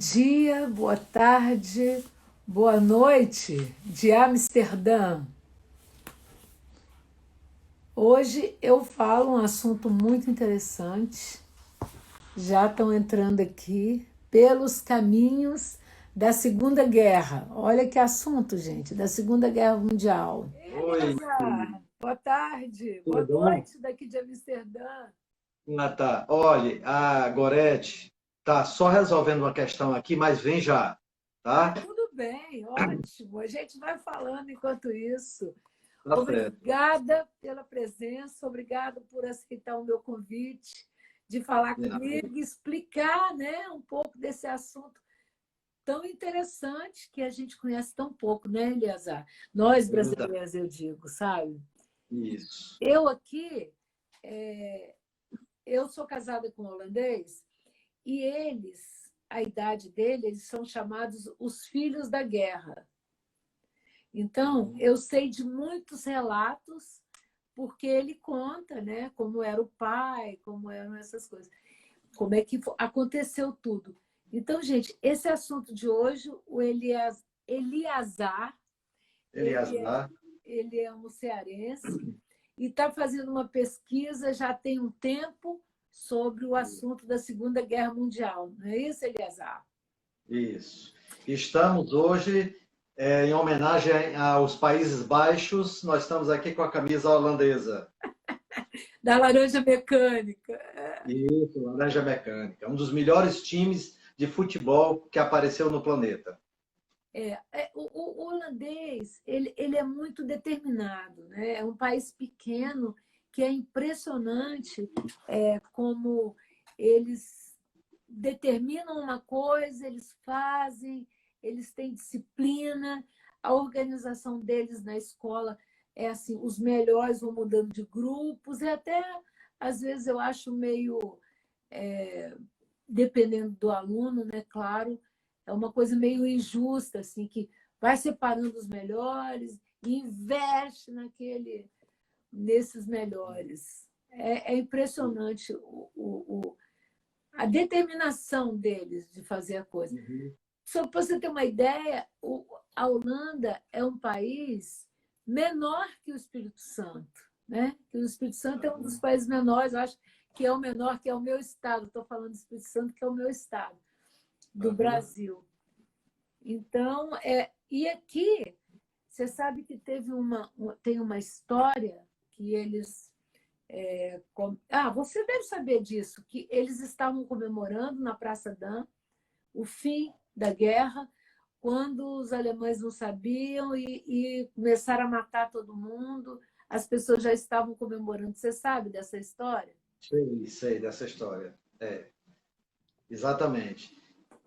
dia, boa tarde, boa noite de Amsterdã. Hoje eu falo um assunto muito interessante. Já estão entrando aqui pelos caminhos da Segunda Guerra. Olha que assunto, gente, da Segunda Guerra Mundial. Oi, Elisa, boa tarde, tudo boa bom? noite daqui de Amsterdã. Tá. Olha, a Gorete tá só resolvendo uma questão aqui, mas vem já, Ah, tá? tudo bem, ótimo. A gente vai falando enquanto isso. Tá certo. Obrigada pela presença, obrigada por aceitar o meu convite, de falar De nada. comigo, explicar, né, um pouco desse assunto tão interessante que a gente conhece tão pouco, né, Eliazar? Nós É verdade. brasileiros, eu digo, sabe? Isso. Eu aqui, eu sou casada com um holandês e eles, a idade deles, eles são chamados os filhos da guerra. Então, Uhum. eu sei de muitos relatos porque ele conta, né, como era o pai, como eram essas coisas, como é que aconteceu tudo. Então, gente, esse assunto de hoje, o Eliazar, ele é, Eleazar, ele é um cearense e está fazendo uma pesquisa já tem um tempo sobre o assunto da Segunda Guerra Mundial. Não é isso, Eliazar? isso. Estamos hoje, em homenagem aos Países Baixos, nós estamos aqui com a camisa holandesa. Da laranja mecânica. Isso, Laranja Mecânica. Um dos melhores times de futebol que apareceu no planeta. O holandês ele é muito determinado, né? É um país pequeno que é impressionante como eles determinam uma coisa, eles fazem, eles têm disciplina, a organização deles na escola é assim, os melhores vão mudando de grupos, e até às vezes eu acho meio dependendo do aluno, né? Claro, é uma coisa meio injusta, assim, que vai separando os melhores e investe nesses melhores. É impressionante a determinação deles de fazer a coisa. Uhum. Só para você ter uma ideia, a Holanda é um país menor que o Espírito Santo, né? Que o Espírito Santo é um dos países menores, eu acho que é o menor, que é o meu estado. Estou falando do Espírito Santo, que é o meu estado, do Uhum. Brasil. Então, e aqui, você sabe que tem uma história que eles. Você deve saber disso, que eles estavam comemorando na Praça Dan o fim da guerra, quando os alemães não sabiam e começaram a matar todo mundo, as pessoas já estavam comemorando. Você sabe dessa história? Sei dessa história. Exatamente.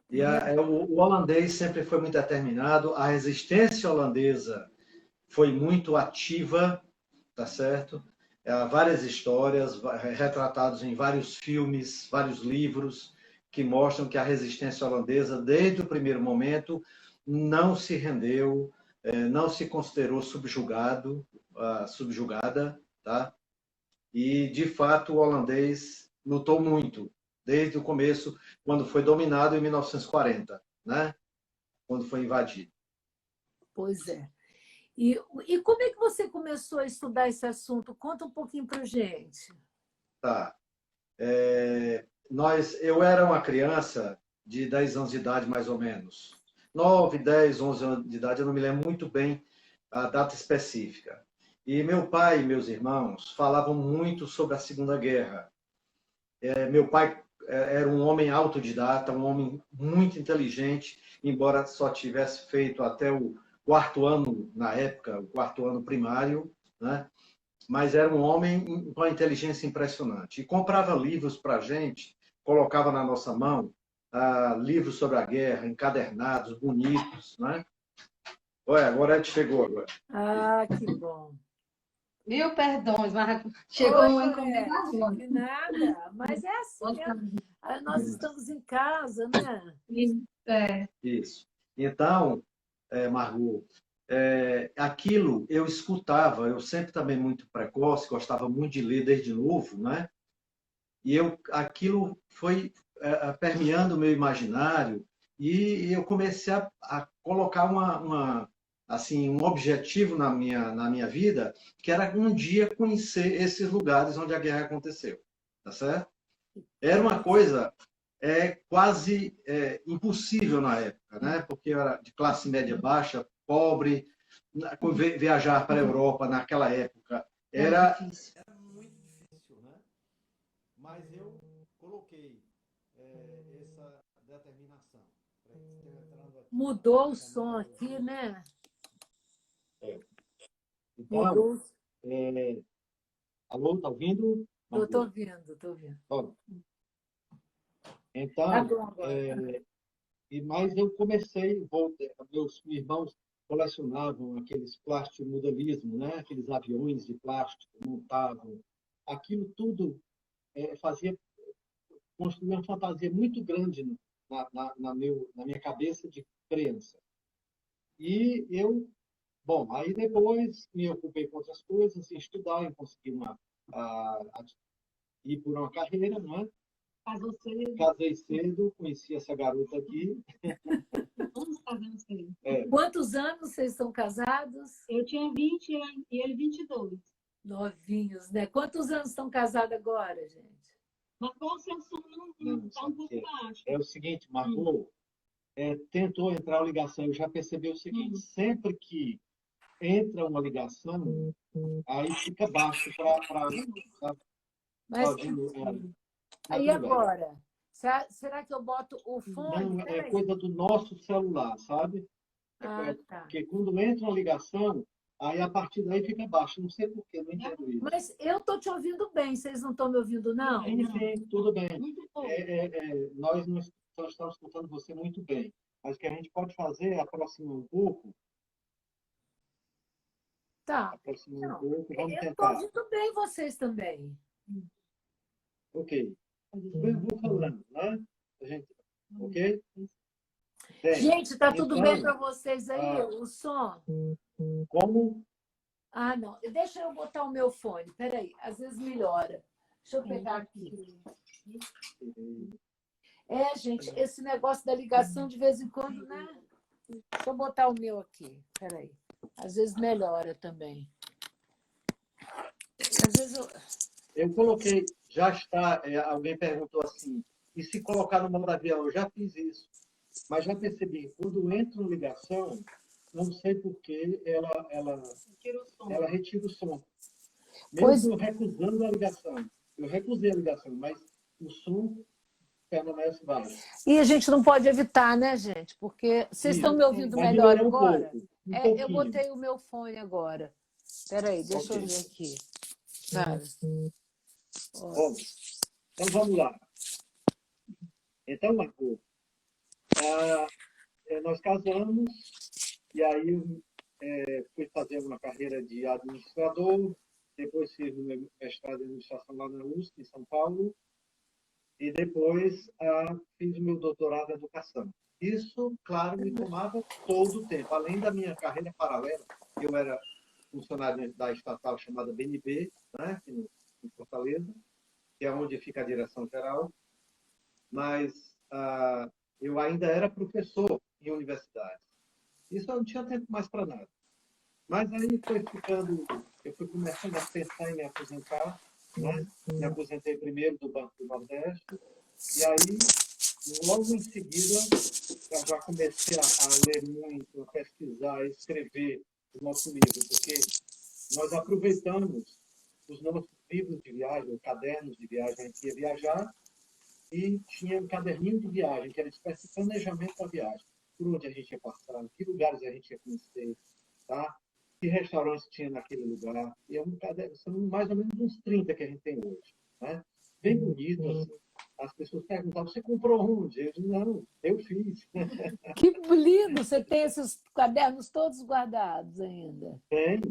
E Né? o holandês sempre foi muito determinado, a resistência holandesa foi muito ativa, tá certo? Há várias histórias retratadas em vários filmes, vários livros que mostram que a resistência holandesa, desde o primeiro momento, não se rendeu, não se considerou subjugada, tá? E, de fato, o holandês lutou muito, desde o começo, quando foi dominado em 1940, né? Quando foi invadido. Pois é. E como é que você começou a estudar esse assunto? Conta um pouquinho para gente. Tá. Eu era uma criança de 10 anos de idade, mais ou menos. 9, 10, 11 anos de idade, eu não me lembro muito bem a data específica. E meu pai e meus irmãos falavam muito sobre a Segunda Guerra. Meu pai era um homem autodidata, um homem muito inteligente, embora só tivesse feito até o quarto ano, na época, o quarto ano primário, né? Mas era um homem com uma inteligência impressionante. E comprava livros para a gente, colocava na nossa mão, livros sobre a guerra, encadernados, bonitos, né? Olha, agora ele chegou agora. Ah, que bom. Mil perdões, mas chegou Oi, uma encomenda Gorete, agora. que nada. Mas é assim mesmo. Nós estamos em casa, né? É, Isso. Então, Margot, aquilo eu escutava, eu sempre também muito precoce, gostava muito de ler desde novo, né? E aquilo foi permeando o meu imaginário E eu comecei a colocar assim, um objetivo na minha vida, que era um dia conhecer esses lugares onde a guerra aconteceu, tá certo? Era uma coisa quase impossível na época, né? Porque eu era de classe média baixa, pobre, viajar para a Europa naquela época era muito difícil, né? Mas eu coloquei essa determinação. Mudou o som aqui, né? Então, Mudou. alô, tá ouvindo? Estou ouvindo, estou ouvindo. Então, Agora. mas eu comecei, meus irmãos colecionavam aqueles plastimodelismo, né? Aqueles aviões de plástico, montavam. Aquilo tudo construía uma fantasia muito grande na minha cabeça de criança. E eu, bom, aí depois me ocupei com outras coisas, em estudar, em conseguir ir por uma carreira, não é? Casei cedo, conheci essa garota aqui. Vamos casando cedo. Quantos anos vocês estão casados? Eu tinha 20 e ele 22. Novinhos, né? Quantos anos estão casados agora, gente? Mas qual o seu som não está um pouco baixo? É o seguinte, Margot, tentou entrar a ligação, eu já percebi o seguinte, sempre que entra uma ligação, aí fica baixo para... Mas aí agora? Será que eu boto o fone? Não, é coisa do nosso celular, sabe? Tá. Porque quando entra uma ligação, aí a partir daí fica baixo. Não sei por quê, não entendo isso. Mas eu estou te ouvindo bem, vocês não estão me ouvindo, não? Sim, tudo bem. Muito pouco. Nós não estamos escutando você muito bem. Mas o que a gente pode fazer é aproximar um pouco. Tá. Aproximar um pouco, vamos eu tentar. estou ouvindo bem vocês também. Ok. Eu vou falando, né? Ok? Bem, gente, está tudo então, bem para vocês aí, o som? Como? Ah, não. Deixa eu botar o meu fone. Peraí, às vezes melhora. Deixa eu pegar aqui. Gente, esse negócio da ligação de vez em quando, né? Deixa eu botar o meu aqui. Peraí. Às vezes melhora também. Às vezes eu coloquei, já está, alguém perguntou assim, e se colocar no modo avião? Eu já fiz isso, mas já percebi, quando entra uma ligação, não sei por que ela retira o som. Mesmo eu recusando a ligação. Eu recusei a ligação, mas o som permanece baixo. E a gente não pode evitar, né, gente? Porque vocês estão me ouvindo melhor agora? Eu botei o meu fone agora. Espera aí, deixa eu ver aqui. Sabe? Bom, então vamos lá. Então, Marco, nós casamos e aí eu fui fazer uma carreira de administrador, depois fiz o meu mestrado em administração lá na USP, em São Paulo, e depois fiz o meu doutorado em educação. Isso, claro, me tomava todo o tempo. Além da minha carreira paralela, eu era funcionário da estatal chamada BNB, né, aqui em Fortaleza, que é onde fica a direção geral, mas eu ainda era professor em universidade. Isso eu não tinha tempo mais para nada. Mas aí eu fui começando a pensar em me aposentar, né? Me aposentei primeiro do Banco do Nordeste, e aí, logo em seguida, eu já comecei a ler muito, a pesquisar, a escrever o nosso livro, porque nós aproveitamos os nossos livros de viagem, cadernos de viagem, a gente ia viajar, e tinha um caderninho de viagem, que era uma espécie de planejamento da viagem. Por onde a gente ia passar, que lugares a gente ia conhecer, tá? Que restaurantes tinha naquele lugar. E são mais ou menos uns 30 que a gente tem hoje. Né? Bem bonito, assim. As pessoas perguntavam, você comprou onde? Eu disse, não, eu fiz. Que lindo! Você tem esses cadernos todos guardados ainda?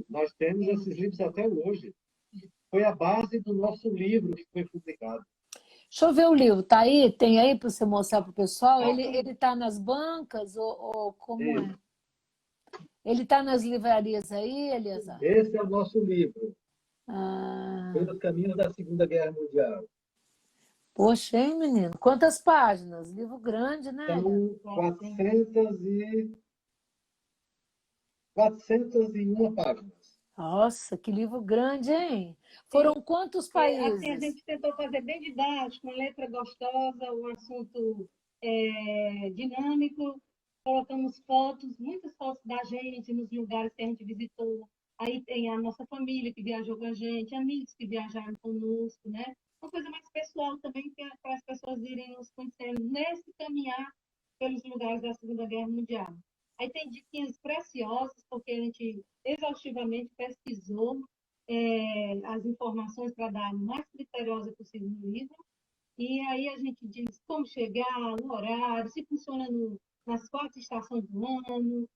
Nós temos esses livros até hoje. Foi a base do nosso livro que foi publicado. Deixa eu ver o livro. Tá aí? Tem aí para você mostrar para o pessoal? Ele está nas bancas ou como é? Ele está nas livrarias aí, Eliezer? Esse é o nosso livro. Pelos caminhos da Segunda Guerra Mundial. Poxa, hein, menino? Quantas páginas? Livro grande, né? São 401 páginas. Nossa, que livro grande, hein? Foram quantos Assim, a países? gente tentou fazer bem didático, uma letra gostosa, um assunto dinâmico. Colocamos fotos, muitas fotos da gente nos lugares que a gente visitou. Aí tem a nossa família que viajou com a gente, amigos que viajaram conosco, né? Uma coisa mais pessoal também, que é para as pessoas irem nos conhecendo nesse caminhar pelos lugares da Segunda Guerra Mundial. Aí tem diquinhas preciosas, porque a gente exaustivamente pesquisou as informações para dar a mais criteriosa possível no livro. E aí a gente diz como chegar, o horário, se funciona nas 4 estações do ano,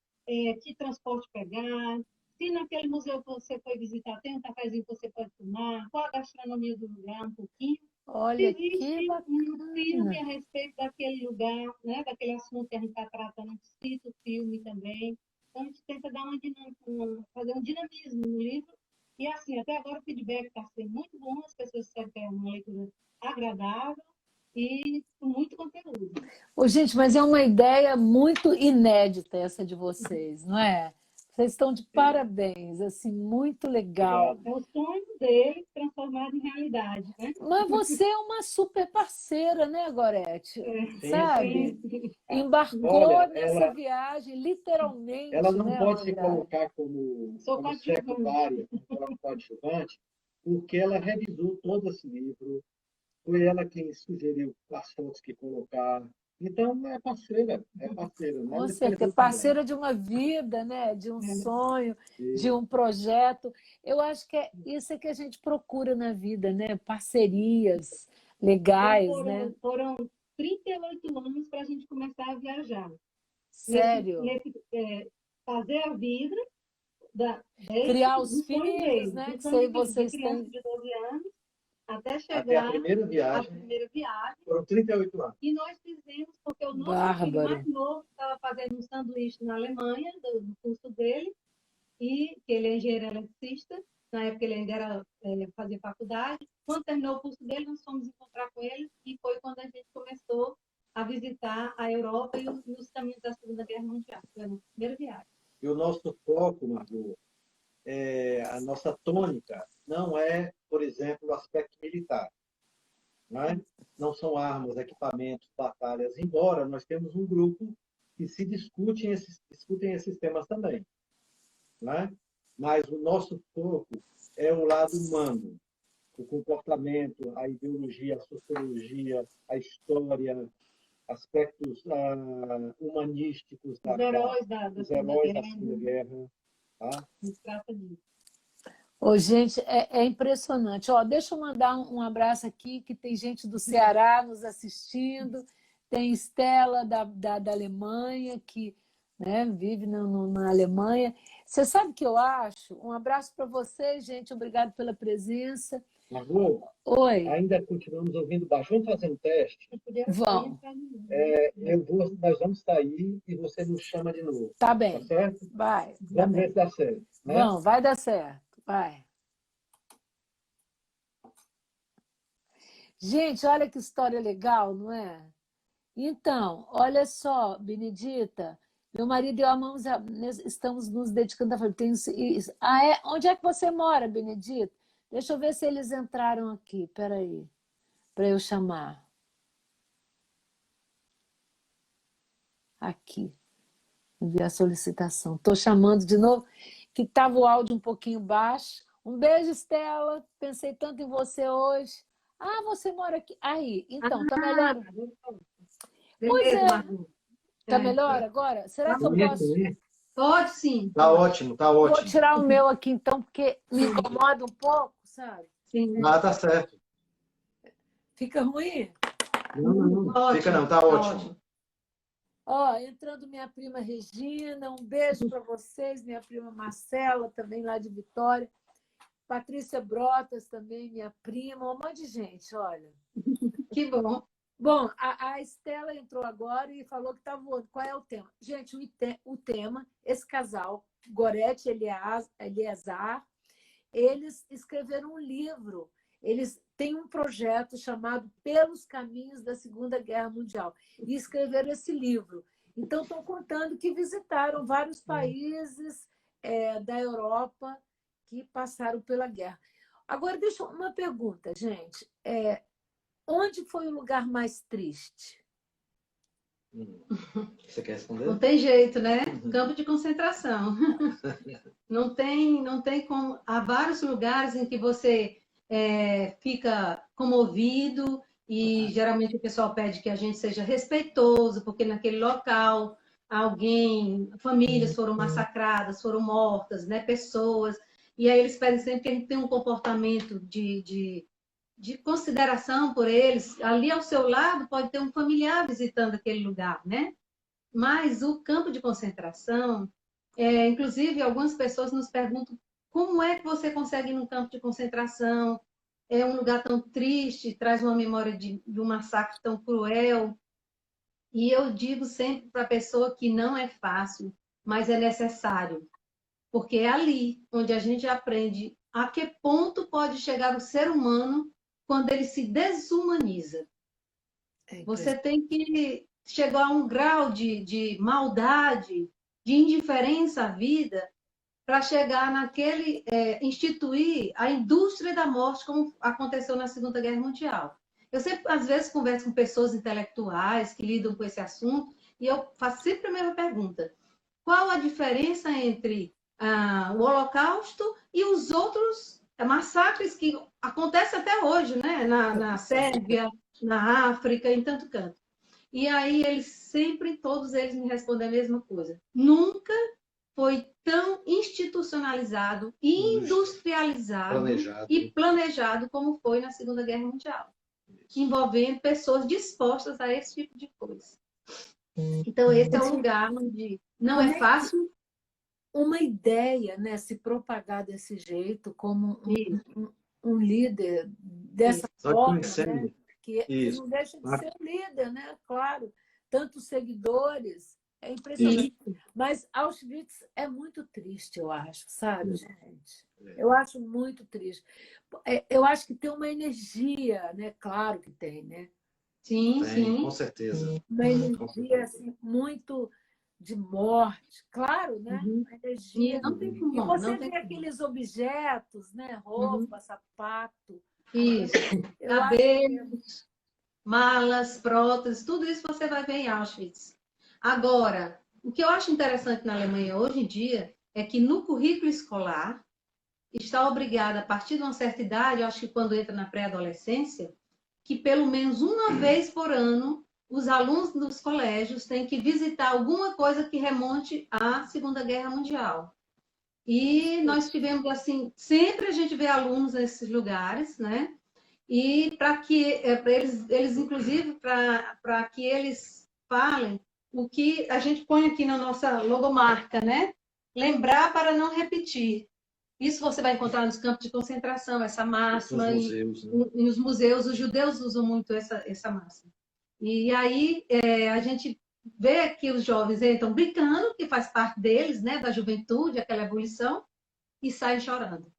que transporte pegar, se naquele museu que você foi visitar tem um cafezinho que você pode tomar, qual a gastronomia do lugar, um pouquinho. Se Olha que existe um filme bacana. a respeito daquele lugar, né, daquele assunto que a gente está tratando, cita o filme também. Então, a gente tenta dar uma dinâmica, fazer um dinamismo no livro. E, assim, até agora o feedback está sendo muito bom, as pessoas disseram que é uma leitura agradável e com muito conteúdo. Ô, gente, mas é uma ideia muito inédita essa de vocês, não é? Vocês estão de parabéns, assim, muito legal. É o sonho dele transformado em realidade, né? Mas você é uma super parceira, né, Gorete? Sim, Sabe? sim. Embarcou Olha, nessa viagem, ela literalmente, não né, pode se Rosário? colocar como, Sou como coadjuvante. secundária, como coadjuvante, porque ela revisou todo esse livro, foi ela quem sugeriu as fotos que colocar. Então, é parceira, né? Com Ela certeza, escreveu também. parceira de uma vida, né? De um sonho, de E um projeto. Eu acho que é isso é que a gente procura na vida, né? Parcerias Então, legais, né? foram 38 anos para a gente começar a viajar. Sério. Fazer a vida Criar os do sonho filhos, dele, né? do Que sonho sei de vocês criança têm. de 12 anos, até Até a chegar primeira à viagem primeira viagem. foram 38 anos. E nós fizemos, porque o nosso filho Bárbaro. mais novo estava fazendo um sanduíche na Alemanha, do curso dele, e que ele é engenheiro eletricista. Na época ele ainda fazia faculdade. Quando terminou o curso dele, nós fomos encontrar com ele e foi quando a gente começou a visitar a Europa e os caminhos da Segunda Guerra Mundial. Foi a nossa primeira viagem. o nosso foco, Margot, a nossa tônica, não é, por exemplo, o aspecto militar. Não é? Não são armas, equipamentos, batalhas, embora nós temos um grupo que se discutem esses temas também. Não é? Mas o nosso foco é o lado humano, o comportamento, a ideologia, a sociologia, a história, aspectos humanísticos Os heróis da dos Segunda heróis da Segunda Guerra, Guerra. Tá? nos trata disso. Ô, gente, é impressionante. Ó, deixa eu mandar um abraço aqui, que tem gente do Ceará nos assistindo, tem Estela da Alemanha, que né, vive na Alemanha. Você sabe o que eu acho? Um abraço para vocês, gente. Obrigado pela presença. Margot, Oi, ainda continuamos ouvindo baixo. Vamos fazer um teste? Se puder sair, vão. entrar no mundo. Nós vamos sair e você nos chama de novo. Tá Tá bem, certo? vai. Tá Vamos ver bem. se dá certo. Né? Vão, vai dar certo. Vai. Gente, olha que história legal, não é? Então, olha só, Benedita, meu marido e eu estamos nos dedicando a família. Onde é que você mora, Benedita? Deixa eu ver se eles entraram aqui. Peraí, para eu chamar. Aqui, enviar solicitação. Estou chamando de novo, que estava o áudio um pouquinho baixo. Um beijo, Estela. Pensei tanto em você hoje. Ah, você mora aqui. Aí, então, tá melhor? Pois Beleza, é. Margot. Tá melhor agora? Será que eu posso? Pode sim. Tá ótimo, tá Vou ótimo. tirar o meu aqui então, porque me incomoda um pouco, sabe? Sim. Ah, tá certo. Fica ruim? Não, fica não, tá ótimo. Ó, entrando minha prima Regina, um beijo para vocês, minha prima Marcela, também lá de Vitória. Patrícia Brotas também, minha prima, um monte de gente, olha. Que bom. Bom, a Estela entrou agora e falou que está voando. Qual é o tema? Gente, o tema, esse casal, Gorete e Eleazar, eles escreveram um livro eles têm um projeto chamado Pelos Caminhos da Segunda Guerra Mundial e escreveram esse livro. Então, estão contando que visitaram vários países da Europa que passaram pela guerra. Agora, deixa uma pergunta, gente. Onde foi o lugar mais triste? Você quer responder? Não tem jeito, né? Campo de concentração. Não tem como. Há vários lugares em que você fica comovido e geralmente o pessoal pede que a gente seja respeitoso, porque naquele local famílias foram massacradas, foram mortas, né? Pessoas. E aí eles pedem sempre que a gente tenha um comportamento de consideração por eles. Ali ao seu lado pode ter um familiar visitando aquele lugar, né? Mas o campo de concentração, inclusive algumas pessoas nos perguntam como é que você consegue ir num campo de concentração? É um lugar tão triste, traz uma memória de um massacre tão cruel. E eu digo sempre para a pessoa que não é fácil, mas é necessário. Porque é ali onde a gente aprende a que ponto pode chegar o ser humano quando ele se desumaniza. Você tem que chegar a um grau de maldade, de indiferença à vida, para chegar instituir a indústria da morte, como aconteceu na Segunda Guerra Mundial. Eu sempre, às vezes, converso com pessoas intelectuais que lidam com esse assunto, e eu faço sempre a mesma pergunta. Qual a diferença entre o Holocausto e os outros massacres que acontecem até hoje, né? Na Sérvia, na África, em tanto canto. E aí todos eles me respondem a mesma coisa. Nunca foi tão institucionalizado, industrializado e planejado como foi na Segunda Guerra Mundial, envolvendo pessoas dispostas a esse tipo de coisa. Então, esse é um lugar onde não é fácil. Uma ideia, né, se propagar desse jeito, como um líder dessa forma, né, que não deixa de ser um líder, né? Claro, tantos seguidores, é impressionante. Mas Auschwitz é muito triste, eu acho, sabe, gente? Eu acho muito triste. Eu acho que tem uma energia, né? Claro que tem, né? Sim. Com certeza. Uma energia assim, muito de morte, claro, né? Energia. Não tem como, e você vê aqueles objetos, né? Roupa, sapato. Isso. Cabelos, malas, próteses, tudo isso você vai ver em Auschwitz. Agora, o que eu acho interessante na Alemanha hoje em dia é que no currículo escolar está obrigada, a partir de uma certa idade, eu acho que quando entra na pré-adolescência, que pelo menos uma vez por ano os alunos dos colégios têm que visitar alguma coisa que remonte à Segunda Guerra Mundial. E nós tivemos, assim, sempre a gente vê alunos nesses lugares, né? E para eles inclusive, para que eles falem o que a gente põe aqui na nossa logomarca, né? Lembrar para não repetir. Isso você vai encontrar nos campos de concentração, essa máxima. Nos museus, os judeus usam muito essa máxima. E aí a gente vê que os jovens entram brincando, que faz parte deles, né, da juventude, aquela ebulição, e saem chorando.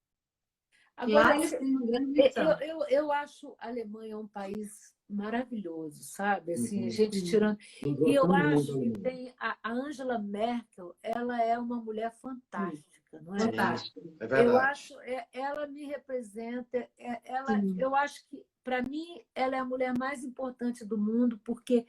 Agora, lá eles têm uma grande lição. Eu acho a Alemanha um país maravilhoso, sabe? Assim, a gente tirando... E eu acho que tem a Angela Merkel, ela é uma mulher fantástica, não é? Fantástica. É verdade. Eu acho, ela me representa, eu acho que, para mim, ela é a mulher mais importante do mundo, porque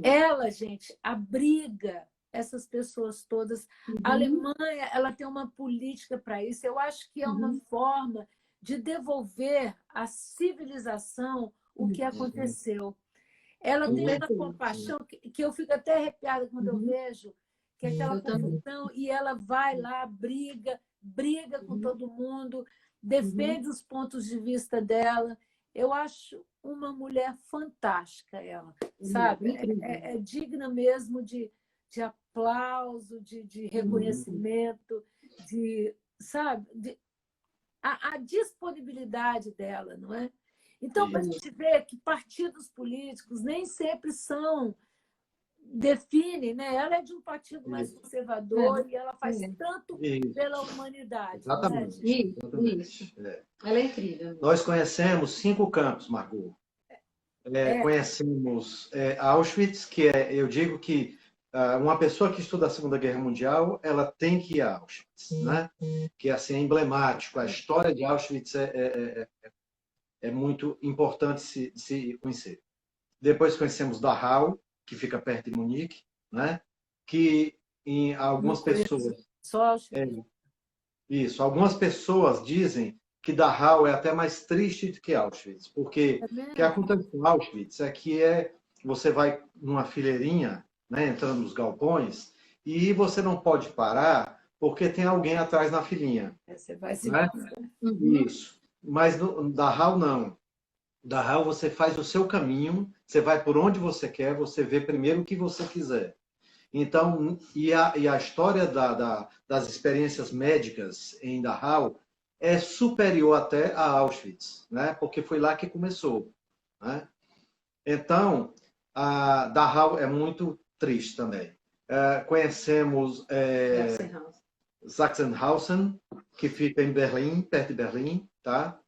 ela, gente, abriga essas pessoas todas. A Alemanha, ela tem uma política para isso. Eu acho que é uma forma de devolver à civilização o que aconteceu. Ela tem uma compaixão que eu fico até arrepiada quando eu vejo que é aquela confusão, e ela vai lá, briga com todo mundo, defende os pontos de vista dela. Eu acho uma mulher fantástica, ela, sabe? É digna mesmo de aplauso, de reconhecimento, sabe? A disponibilidade dela, não é? Então, para a gente ver que partidos políticos nem sempre são define, né? Ela é de um partido mais conservador e ela faz tanto Isso. pela humanidade. Exatamente. Né, Isso, Exatamente. isso. É. Ela é incrível. Nós conhecemos 5 campos, Margot. Conhecemos Auschwitz, que eu digo que uma pessoa que estuda a Segunda Guerra Mundial, ela tem que ir a Auschwitz, né? Que assim, é emblemático. A história de Auschwitz é muito importante se conhecer. Depois conhecemos Dachau, que fica perto de Munique, né? Que em algumas pessoas... Só Isso, algumas pessoas dizem que Dachau é até mais triste do que Auschwitz, porque o que acontece com Auschwitz é que você vai numa fileirinha, né, entrando nos galpões, e você não pode parar porque tem alguém atrás na filinha. Você vai se... Né? Isso. Mas no Dachau não. Dachau você faz o seu caminho, você vai por onde você quer, você vê primeiro o que você quiser. Então, e a história das experiências médicas em Dachau é superior até a Auschwitz, né? Porque foi lá que começou. Né? Então, a Dachau é muito triste também. Conhecemos Sachsenhausen, que fica em Berlim, perto de Berlim. Tá?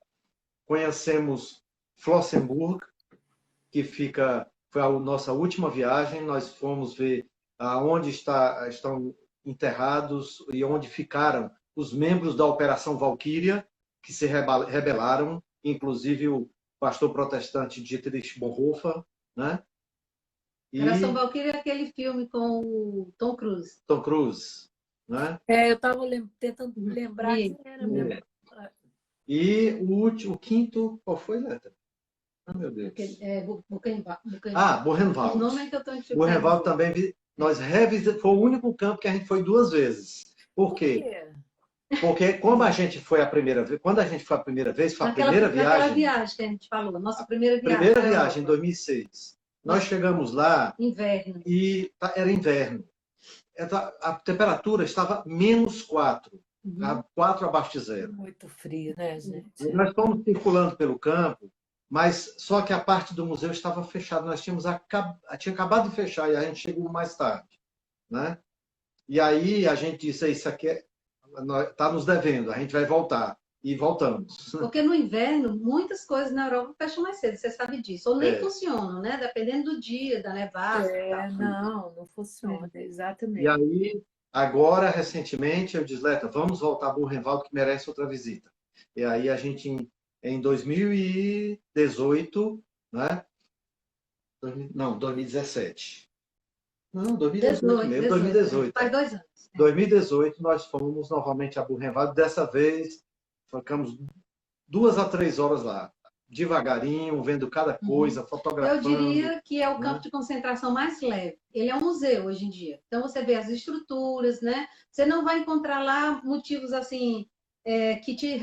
Conhecemos Flossenburg, que foi a nossa última viagem. Nós fomos ver onde estão enterrados e onde ficaram os membros da Operação Valkyria, que se rebelaram, inclusive o pastor protestante Dietrich Bonhoeffer, né? Operação Valkyria é aquele filme com o Tom Cruise. Tom Cruise, né? Eu estava tentando lembrar quem era mesmo. E o quinto, qual foi, Leta? Ah, meu Deus. Buchenwald. O nome é que eu estou enxergando. Buchenwald também, foi o único campo que a gente foi 2 vezes. Por quê? Porque como a gente foi a primeira vez, quando a gente foi a primeira vez, foi a primeira viagem. Aquela viagem que a gente falou, nossa primeira viagem. Primeira viagem, em 2006. Nós chegamos lá. Inverno. E era inverno. A temperatura estava -4. 4 abaixo de 0. Muito frio, né, gente? E nós fomos circulando pelo campo, mas só que a parte do museu estava fechada. Nós tinha acabado de fechar e a gente chegou mais tarde. Né? E aí a gente disse, isso aqui está nos devendo, a gente vai voltar. E voltamos. Porque no inverno, muitas coisas na Europa fecham mais cedo, você sabe disso. Ou nem funcionam, né? Dependendo do dia, da nevasca. Não funciona, exatamente. E aí, agora, recentemente, eu disse, Leta, vamos voltar a Buchenwald, que merece outra visita. E aí a gente, em 2018, né? Não, 2017. Não, 2018 mesmo, 2018. Faz 2 anos. 2018, nós fomos novamente a Buchenwald. Dessa vez, ficamos 2 a 3 horas lá, devagarinho, vendo cada coisa, fotografando. Eu diria que é o campo de concentração mais leve. Ele é um museu hoje em dia. Então, você vê as estruturas, né? Você não vai encontrar lá motivos assim que te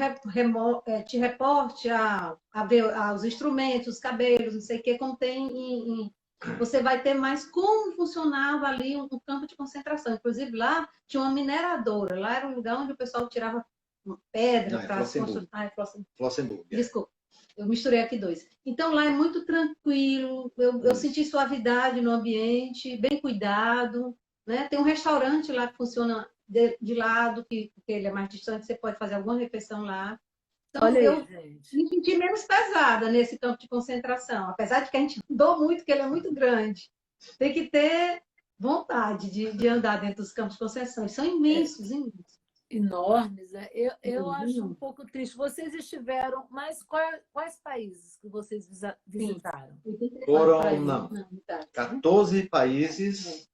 reporte a ver os instrumentos, os cabelos, não sei o que, como tem Você vai ter mais como funcionava ali um campo de concentração. Inclusive, lá tinha uma mineradora. Lá era um lugar onde o pessoal tirava pedra para construir. Flossenburg. Desculpa, eu misturei aqui 2. Então, lá é muito tranquilo. Eu senti suavidade no ambiente, bem cuidado. Né? Tem um restaurante lá que funciona de lado, porque ele é mais distante, você pode fazer alguma refeição lá. Então, eu me senti menos pesada nesse campo de concentração, apesar de que a gente andou muito, porque ele é muito grande. Tem que ter vontade de andar dentro dos campos de concentração. Eles são imensos, imensos. Enormes, né? Eu acho um pouco triste. Vocês estiveram, mas quais países que vocês visitaram? Foram, 14 países.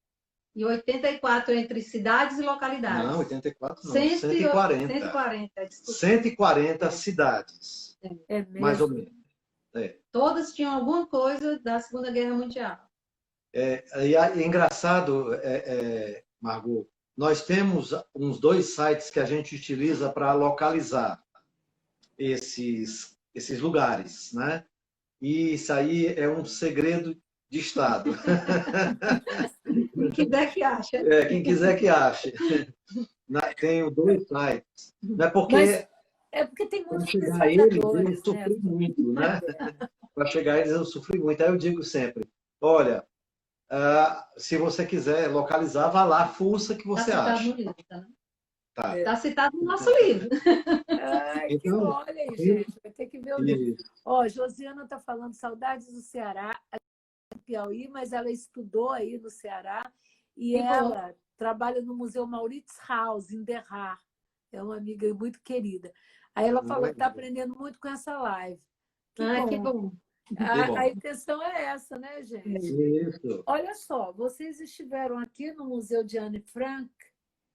E 84 entre cidades e localidades. Não, 84 não, 140. 140 cidades, mais ou menos. Todas tinham alguma coisa da Segunda Guerra Mundial. E é engraçado, Margot, nós temos uns 2 sites que a gente utiliza para localizar esses lugares, né? E isso aí é um segredo de Estado. Quem quiser que ache. Quem quiser que ache. Tenho 2 sites. Não é porque... Mas porque tem muitos chegar a eles, eu sofri muito, né? Para chegar a eles, eu sofri muito. Aí eu digo sempre, olha, Se você quiser localizar, vá lá, fuça que você citado acha. no livro, tá? Tá. Está citado no nosso livro. Ai, que Então, olha aí, gente. Vai ter que ver o livro. isso. Ó, Josiana está falando saudades do Ceará, Piauí, mas ela estudou aí no Ceará e Que bom. ela trabalha no Museu Mauritshuis, em Derrar. É uma amiga muito querida. Aí ela falou que está aprendendo muito com essa live. Que bom. A intenção é essa, né, gente? Isso. Olha só, vocês estiveram aqui no Museu de Anne Frank?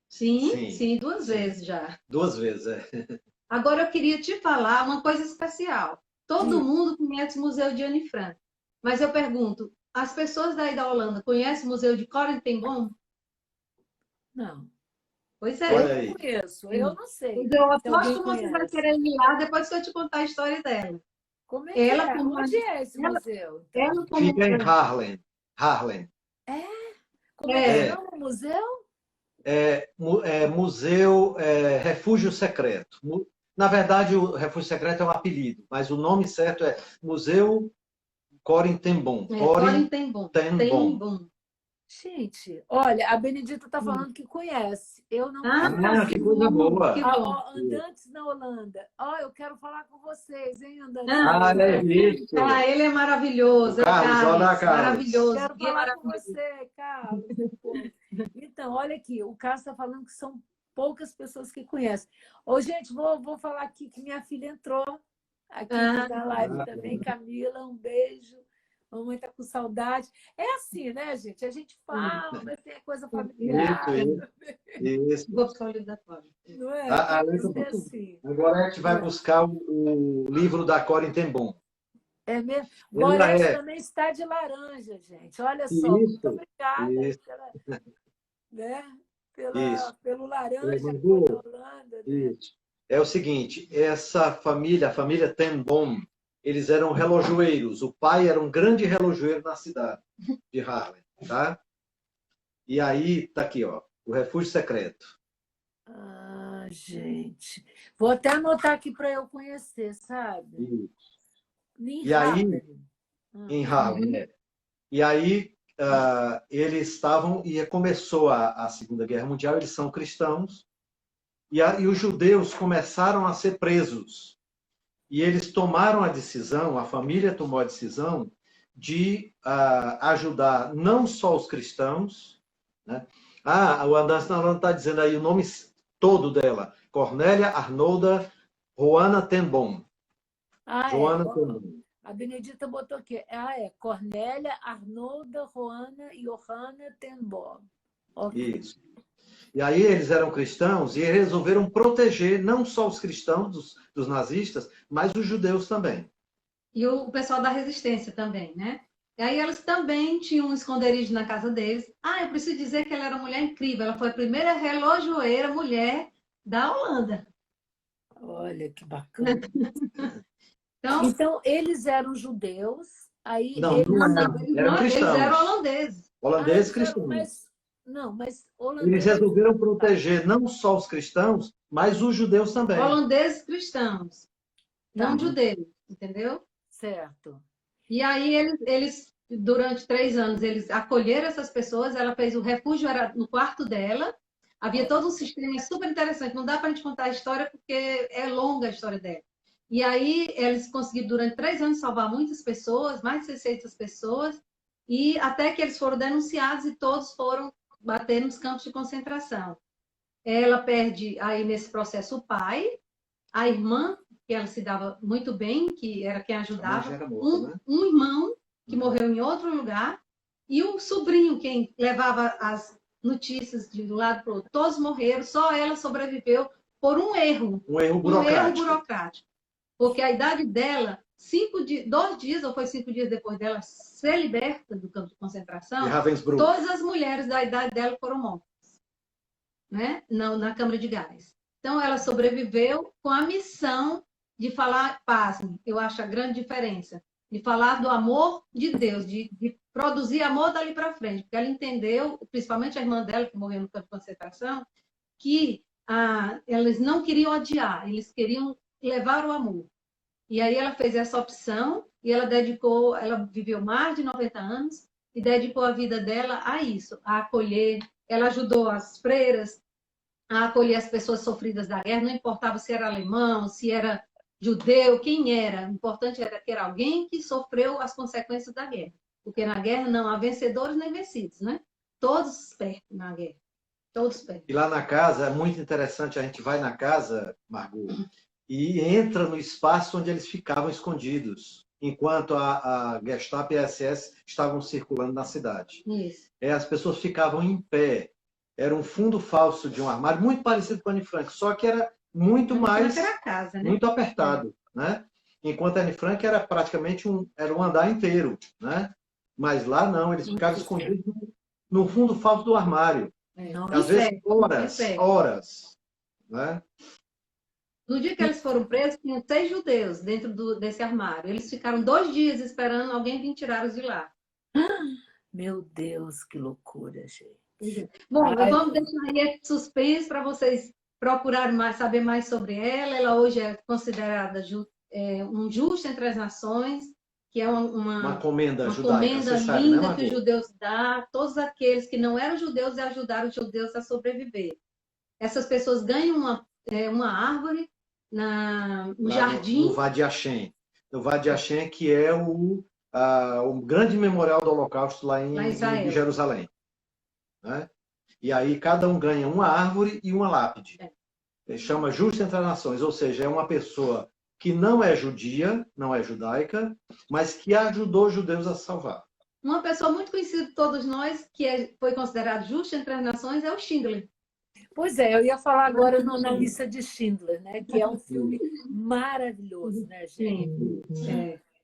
Sim, 2 vezes já. 2 vezes, é. Agora eu queria te falar uma coisa especial. Todo mundo conhece o Museu de Anne Frank, mas eu pergunto, as pessoas daí da Holanda conhecem o Museu de Corrie ten Boom? Não. Pois Olha é. aí. Eu conheço, eu não sei. Eu Se aposto alguém que você vai conhece. querer ir lá depois que eu te contar a história dela. Como é que Ela é? como- Onde é esse ela- museu? Ela como Fica em Haarlem. Haarlem. Como é que É. chama o museu? Museu Refúgio Secreto. Na verdade, o Refúgio Secreto é um apelido, mas o nome certo é Museu Corrie ten Boom. Corrie ten Boom. ten Boom. Gente, olha, a Benedita está falando que conhece. Eu não Ah, conheço. que coisa boa. Que Ah, bom. ó, Andantes na Holanda. Ó, eu quero falar com vocês, hein, Andantes? É isso. Ele é maravilhoso. O Carlos, olha, Carlos. Maravilhoso. Quero Guia falar com maravilhoso. você, Carlos. Pô. Então, olha aqui, o Carlos está falando que são poucas pessoas que conhecem. Ô, gente, vou falar aqui que minha filha entrou aqui na live também. Camila, um beijo. Mamãe está com saudade. É assim, né, gente? A gente fala, mas tem a coisa familiar. Isso. Vou buscar o livro da Cláudia. Não é? Além Tem do- que ser assim. Agora a gente vai buscar o livro da Corrie ten Boom. É mesmo? Ela Gorete é. também está de laranja, gente. Olha só, Isso, muito obrigada isso. Isso. pelo laranja Mandou. da Holanda. Né? Isso. É o seguinte, essa família, a família ten Boom, eles eram relojoeiros. O pai era um grande relojoeiro na cidade de Haarlem, tá? E aí, tá aqui, ó, o Refúgio Secreto. Ah, gente. Vou até anotar aqui para eu conhecer, sabe? Isso. Em E aí, Haarlem. em Haarlem, né? E aí, eles estavam, e começou a Segunda Guerra Mundial, eles são cristãos, e os judeus começaram a ser presos. E eles tomaram a decisão, a família tomou a decisão de ajudar não só os cristãos, né? O Andantes está dizendo aí o nome todo dela, Cornélia Arnolda Roana ten Boom. Roana ten Boom. A Benedita botou aqui. É Cornélia Arnolda Roana Johanna ten Boom. Okay. Isso. E aí eles eram cristãos e resolveram proteger não só os cristãos dos nazistas, mas os judeus também. E o pessoal da resistência também, né? E aí elas também tinham um esconderijo na casa deles. Eu preciso dizer que ela era uma mulher incrível. Ela foi a primeira relojoeira mulher da Holanda. Olha que bacana. Então eles eram judeus, aí Não, eles eram cristãos. Eles eram holandeses. Holandeses cristãos. Mas holandeses... Eles resolveram proteger não só os cristãos, mas os judeus também. Holandeses cristãos, não judeus, entendeu? Certo. E aí eles, durante 3 anos, eles acolheram essas pessoas, ela fez o refúgio, era no quarto dela, havia todo um sistema super interessante, não dá para a gente contar a história porque é longa a história dela. E aí eles conseguiram, durante 3 anos, salvar muitas pessoas, mais de 600 pessoas, e até que eles foram denunciados e todos foram bater nos campos de concentração. Ela perde aí nesse processo o pai, a irmã, que ela se dava muito bem, que era quem ajudava, um irmão que morreu em outro lugar, e um sobrinho, quem levava as notícias de um lado para o outro. Todos morreram, só ela sobreviveu por um erro. Um erro burocrático. Um erro burocrático. Porque a idade dela, 2 dias, ou foi 5 dias depois dela ser liberta do campo de concentração, todas as mulheres da idade dela foram mortas, né? Na câmara de gás. Então, ela sobreviveu com a missão de falar, pasme, eu acho a grande diferença, de falar do amor de Deus, de produzir amor dali para frente, porque ela entendeu, principalmente a irmã dela, que morreu no campo de concentração, que eles não queriam odiar, eles queriam levar o amor. E aí ela fez essa opção e ela viveu mais de 90 anos e dedicou a vida dela a isso, a acolher. Ela ajudou as freiras a acolher as pessoas sofridas da guerra, não importava se era alemão, se era judeu, quem era. O importante era que era alguém que sofreu as consequências da guerra. Porque na guerra não há vencedores nem vencidos, né? Todos perdem na guerra. Todos perdem. E lá na casa, é muito interessante, a gente vai na casa, Margot, e entra no espaço onde eles ficavam escondidos, enquanto a Gestapo e a SS estavam circulando na cidade. Isso. As pessoas ficavam em pé. Era um fundo falso de um armário, muito parecido com a Anne Frank, só que era muito mais... Era a casa, né? Muito apertado, né? Enquanto a Anne Frank era praticamente era um andar inteiro, né? Mas lá não, eles ficavam escondidos no fundo falso do armário. Às vezes horas, né? No dia que eles foram presos, tinham 6 judeus dentro desse armário. Eles ficaram 2 dias esperando alguém vir tirá-los de lá. Meu Deus, que loucura, gente. Bom, vamos deixar aí esse suspense para vocês procurarem mais, saber mais sobre ela. Ela hoje é considerada um justo entre as nações, que é uma comenda judaica, comenda você sabe, linda, né, que os judeus dão, todos aqueles que não eram judeus e ajudaram os judeus a sobreviver. Essas pessoas ganham uma árvore no jardim. No Vade Hashem. No Vade Hashem, que é o grande memorial do Holocausto lá em Jerusalém. Né? E aí cada um ganha uma árvore e uma lápide. Chama Justo entre as Nações, ou seja, é uma pessoa que não é judia, não é judaica, mas que ajudou os judeus a se salvar. Uma pessoa muito conhecida de todos nós, que foi considerado justo entre as nações, é o Schindler. Pois é, eu ia falar agora na lista de Schindler, né? Que é um filme maravilhoso, né, gente?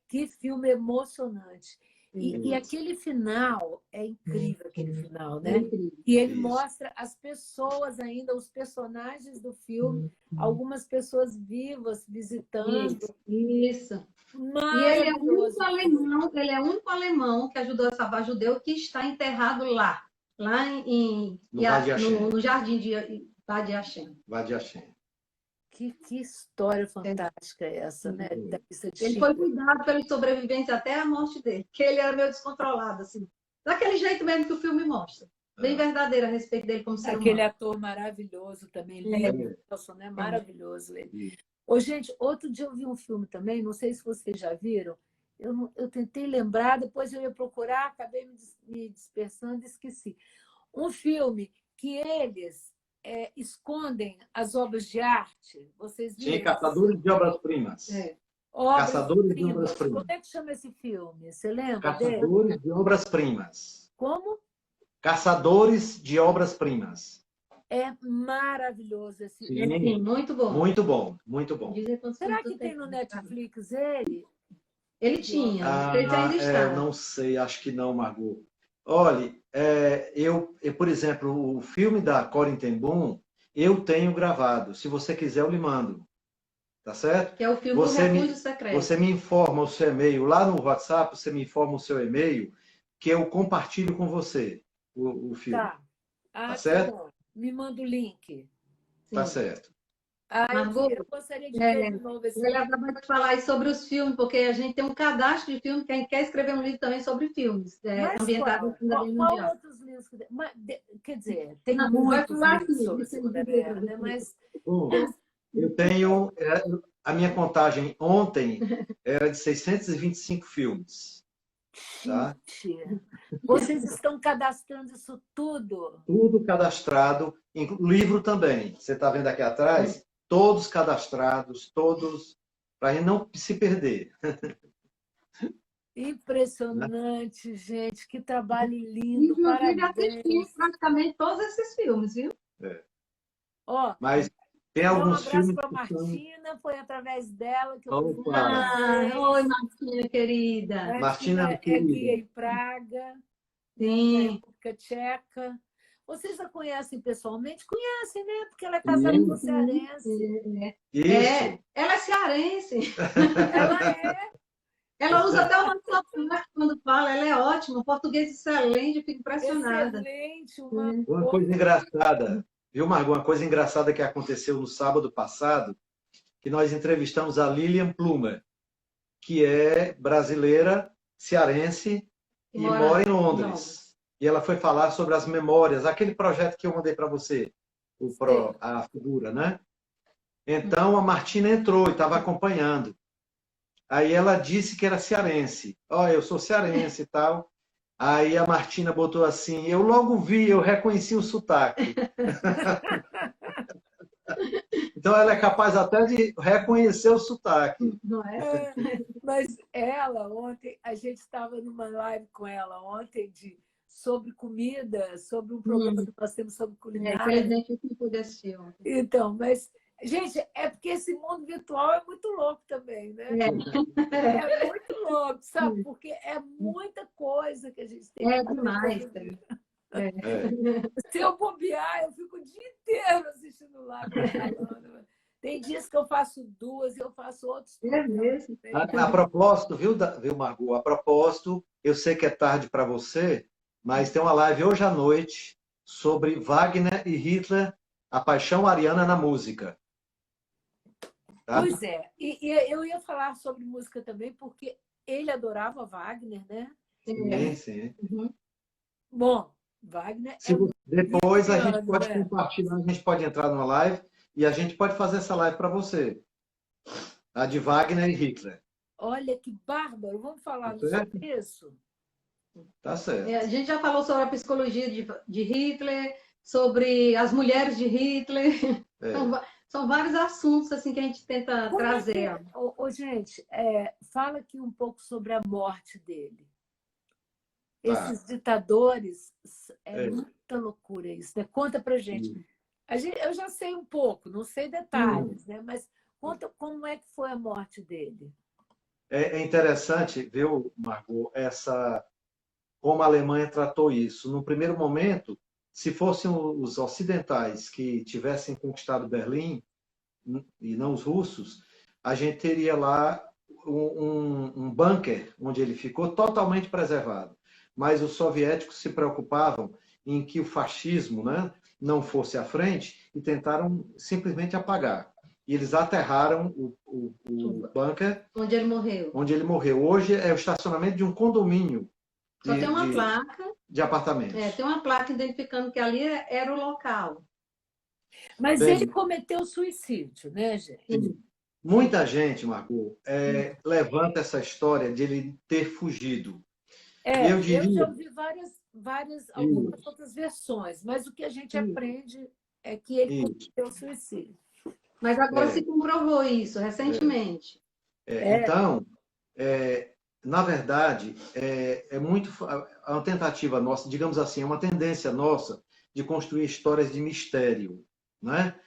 Que filme emocionante. E aquele final, é incrível aquele final, né? E ele mostra as pessoas ainda, os personagens do filme, algumas pessoas vivas visitando. Isso. E ele é o único alemão que ajudou a salvar judeu que está enterrado lá no jardim de Vade Hashem. Vade Hashem. Que história fantástica é essa, né? Ele foi cuidado pelos sobreviventes até a morte dele, que ele era meio descontrolado, assim. Daquele jeito mesmo que o filme mostra. Bem verdadeiro a respeito dele como ser humano. Aquele ator maravilhoso também, Nelson, né? Maravilhoso ele. Ô, gente, outro dia eu vi um filme também, não sei se vocês já viram, eu tentei lembrar, depois eu ia procurar, acabei me dispersando e esqueci. Um filme que eles escondem as obras de arte. Vocês viram? Sim, Caçadores de Obras-Primas. Caçadores de Obras-Primas. Como é que chama esse filme? Você lembra Caçadores dele? de Obras-Primas. Como? Caçadores de Obras-Primas. É maravilhoso esse Sim. filme. Sim, muito bom. Muito bom, muito bom. Será que tem no Netflix ele? Ele tinha, não sei se ainda está. Não sei, acho que não, Margot. Olha, eu, por exemplo, o filme da Corrie ten Boom, eu tenho gravado. Se você quiser, eu lhe mando. Tá certo? Que é o filme do Refúgio Secreto. Você me informa o seu e-mail. Lá no WhatsApp, você me informa o seu e-mail, que eu compartilho com você o filme. Tá certo? Bom. Me manda o link. Tá certo. Margot, eu gostaria de ver de novo esse filme. Ela vai te falar sobre os filmes, porque a gente tem um cadastro de filmes que a gente quer escrever um livro também sobre filmes. Ambientados na Segunda Guerra Mundial. Qual outros livros? Quer dizer, tem muitos livros sobre a Segunda Guerra, né? Mas... Bom, eu tenho... A minha contagem ontem era de 625 filmes. Tá? Vocês estão cadastrando isso tudo? Tudo cadastrado, livro também. Você está vendo aqui atrás? Todos cadastrados, todos, para a gente não se perder. Impressionante, gente. Que trabalho lindo. Inclusive, assisti praticamente todos esses filmes, viu? Mas tem alguns filmes... Um abraço para a Martina, foi através dela que eu... Oi, Martina, querida. Martina, querida. Aqui em Praga, sim. Na República Tcheca. Vocês a conhecem pessoalmente? Conhecem, né? Porque ela é casada com cearense. Isso. Ela é cearense. Ela é. Ela usa até uma sotaque quando fala. Ela é ótima. Português excelente. Eu fico impressionada. Excelente. Uma coisa engraçada. Viu, Margot? Uma coisa engraçada que aconteceu no sábado passado, que nós entrevistamos a Lilian Plumer, que é brasileira, cearense, que e mora em Londres. E ela foi falar sobre as memórias, aquele projeto que eu mandei para você, a figura, né? Então, a Martina entrou e estava acompanhando. Aí ela disse que era cearense. Ó, eu sou cearense e tal. Aí a Martina botou assim, eu logo vi, eu reconheci o sotaque. Então, ela é capaz até de reconhecer o sotaque. Não é? Mas ela, ontem, a gente estava numa live com ela ontem sobre comida, sobre um programa que nós temos sobre culinária. Infelizmente, eu não pude assistir ontem. Então, mas, gente, é porque esse mundo virtual é muito louco também, né? É muito louco, sabe? Porque é muita coisa que a gente tem que fazer. Demais. Se eu bobear, eu fico o dia inteiro assistindo live. Tem dias que eu faço 2 e eu faço outros. Mesmo? A propósito, viu, Margot? A propósito, eu sei que é tarde para você, mas tem uma live hoje à noite sobre Wagner e Hitler, a paixão ariana na música. Tá? Pois é. E eu ia falar sobre música também, porque ele adorava Wagner, né? Sim. Bom, Wagner depois a gente pode compartilhar, a gente pode entrar numa live e a gente pode fazer essa live para você. A de Wagner e Hitler. Olha que bárbaro. Vamos falar sobre isso? Tá certo. A gente já falou sobre a psicologia de Hitler, sobre as mulheres de Hitler. São vários assuntos assim que a gente tenta trazer. Gente, fala aqui um pouco sobre a morte dele. Esses ditadores, muita loucura isso, né? Conta pra gente. Eu já sei um pouco, não sei detalhes, né? Mas conta como é que foi a morte dele. É interessante, viu, Margot, como a Alemanha tratou isso. No primeiro momento, se fossem os ocidentais que tivessem conquistado Berlim, e não os russos, a gente teria lá um bunker onde ele ficou totalmente preservado. Mas os soviéticos se preocupavam em que o fascismo, né, não fosse à frente e tentaram simplesmente apagar. E eles aterraram o bunker. Onde ele morreu. Onde ele morreu. Hoje é o estacionamento de um condomínio. Só tem uma placa. De apartamentos. Tem uma placa identificando que ali era o local. Mas ele cometeu suicídio, né, gente? Muita gente, Margot, levanta essa história de ele ter fugido. Eu já ouvi algumas outras versões, mas o que a gente aprende é que ele cometeu suicídio. Mas agora se comprovou isso recentemente. Então, na verdade, é uma tentativa nossa, digamos assim, é uma tendência nossa de construir histórias de mistério, né?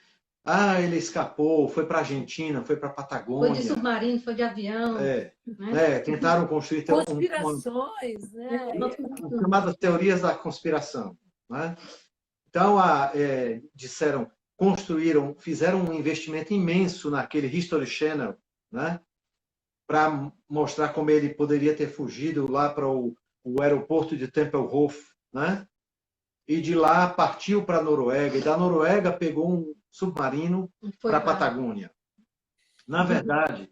Ah, ele escapou, foi para a Argentina, foi para a Patagônia. Foi de submarino, foi de avião. Tentaram construir conspirações, né? As chamadas teorias da conspiração, né? Então, fizeram um investimento imenso naquele History Channel, né? Para mostrar como ele poderia ter fugido lá para o aeroporto de Tempelhof, né? E de lá partiu para a Noruega, e da Noruega pegou um submarino para a Patagônia. Na verdade,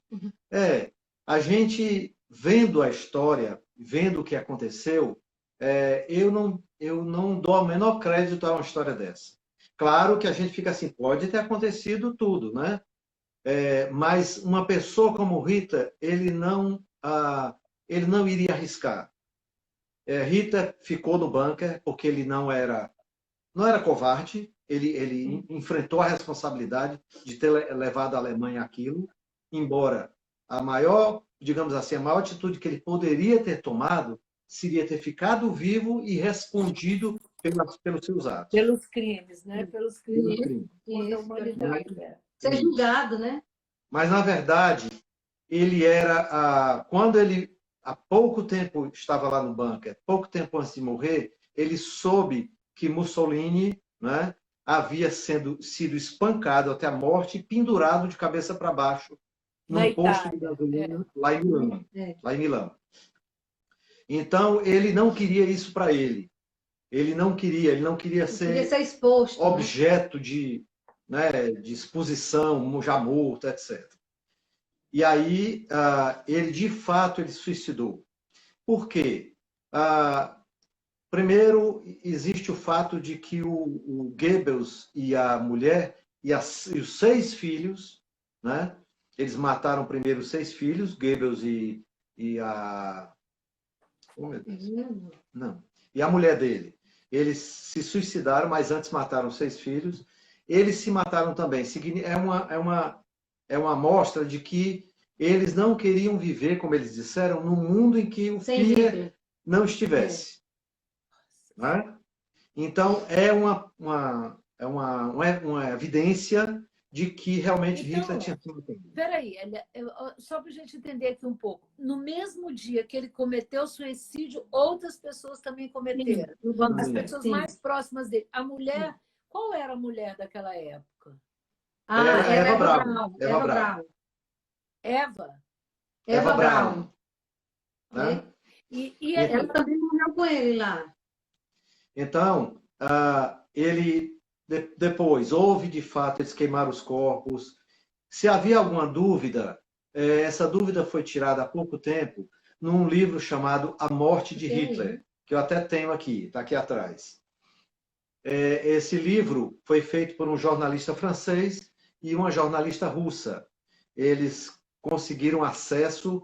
a gente vendo a história, vendo o que aconteceu, eu não dou o menor crédito a uma história dessa. Claro que a gente fica assim, pode ter acontecido tudo, né? Mas uma pessoa como Rita, ele não iria arriscar. Rita ficou no bunker porque ele não era covarde, ele enfrentou a responsabilidade de ter levado a Alemanha àquilo, embora a maior, digamos assim, a maior atitude que ele poderia ter tomado seria ter ficado vivo e respondido pelos seus atos. Pelos crimes, né? Pelos crimes contra a humanidade. Ser julgado, né? Mas, na verdade, ele quando ele há pouco tempo estava lá no bunker, pouco tempo antes de morrer, ele soube que Mussolini, né, havia sido espancado até a morte e pendurado de cabeça para baixo num posto de gasolina lá em Milão. Então, ele não queria isso para ele. Ele não queria ser exposto, objeto de exposição, já morto, etc. E aí, ele, de fato, ele se suicidou. Por quê? Primeiro, existe o fato de que o Goebbels e a mulher e os 6 filhos, né? Eles mataram primeiro os 6 filhos, Goebbels e a... Oh, meu Deus. Não. E a mulher dele. Eles se suicidaram, mas antes mataram 6 filhos. Eles se mataram também. É uma amostra de que eles não queriam viver, como eles disseram, num mundo em que o Führer não estivesse. Né? Então, é uma evidência de que realmente Hitler tinha sido. Peraí, só para a gente entender aqui um pouco. No mesmo dia que ele cometeu o suicídio, outras pessoas também cometeram. As pessoas mais próximas dele. A mulher, qual era a mulher daquela época? Era Eva Braun. Eva Braun. Né? E ela também morreu com ele lá. Então, depois, houve de fato, eles queimaram os corpos. Se havia alguma dúvida, essa dúvida foi tirada há pouco tempo num livro chamado A Morte de Hitler, que eu até tenho aqui, está aqui atrás. Esse livro foi feito por um jornalista francês e uma jornalista russa. Eles conseguiram acesso,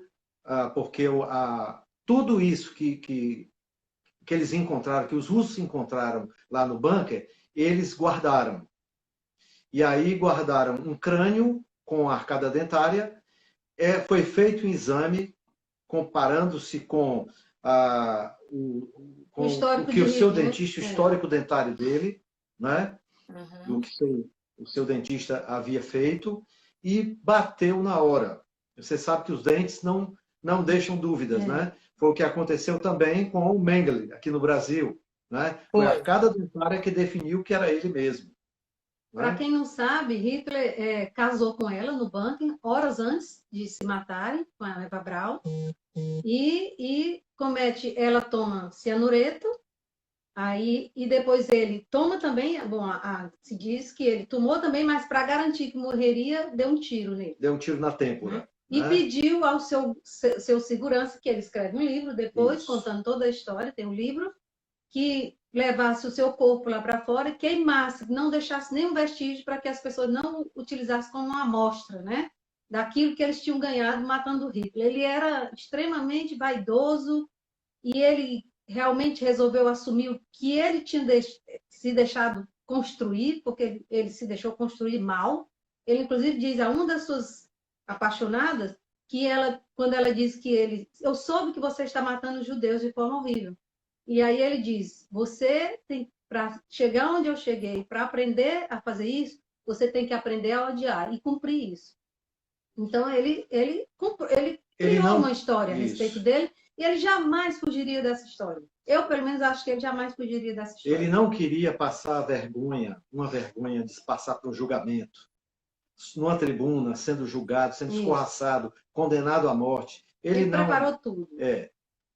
porque tudo isso que eles encontraram, que os russos encontraram lá no bunker, eles guardaram. E aí guardaram um crânio com arcada dentária. Foi feito um exame comparando-se com o que o seu dentista, o histórico dentário dele, né? Do que o seu dentista havia feito, e bateu na hora. Você sabe que os dentes não deixam dúvidas, né? Foi o que aconteceu também com o Mengele, aqui no Brasil. Né? Foi a arcada dentária que definiu que era ele mesmo. Né? Para quem não sabe, Hitler casou com ela no bunker, horas antes de se matarem, com a Eva Braun, e ela toma cianureto, e depois ele toma também, se diz que ele tomou também, mas para garantir que morreria, deu um tiro nele. Deu um tiro na têmpora. E pediu ao seu segurança, que ele escreve um livro depois, contando toda a história, tem um livro, que levasse o seu corpo lá para fora e queimasse, não deixasse nenhum vestígio para que as pessoas não utilizassem como uma amostra, né? Daquilo que eles tinham ganhado matando Hitler. Ele era extremamente vaidoso e ele realmente resolveu assumir o que ele tinha se deixado construir, porque ele se deixou construir mal. Ele, inclusive, diz a uma das suas apaixonadas que quando ela diz que eu soube que você está matando os judeus de forma horrível. E aí ele diz, você tem, para chegar onde eu cheguei, para aprender a fazer isso, você tem que aprender a odiar e cumprir isso. Então ele criou uma história a respeito dele e ele jamais fugiria dessa história. Eu, pelo menos, acho que ele jamais fugiria dessa história. Ele não queria passar uma vergonha de passar por um julgamento. Numa tribuna, sendo julgado, sendo escorraçado, condenado à morte. Ele preparou tudo.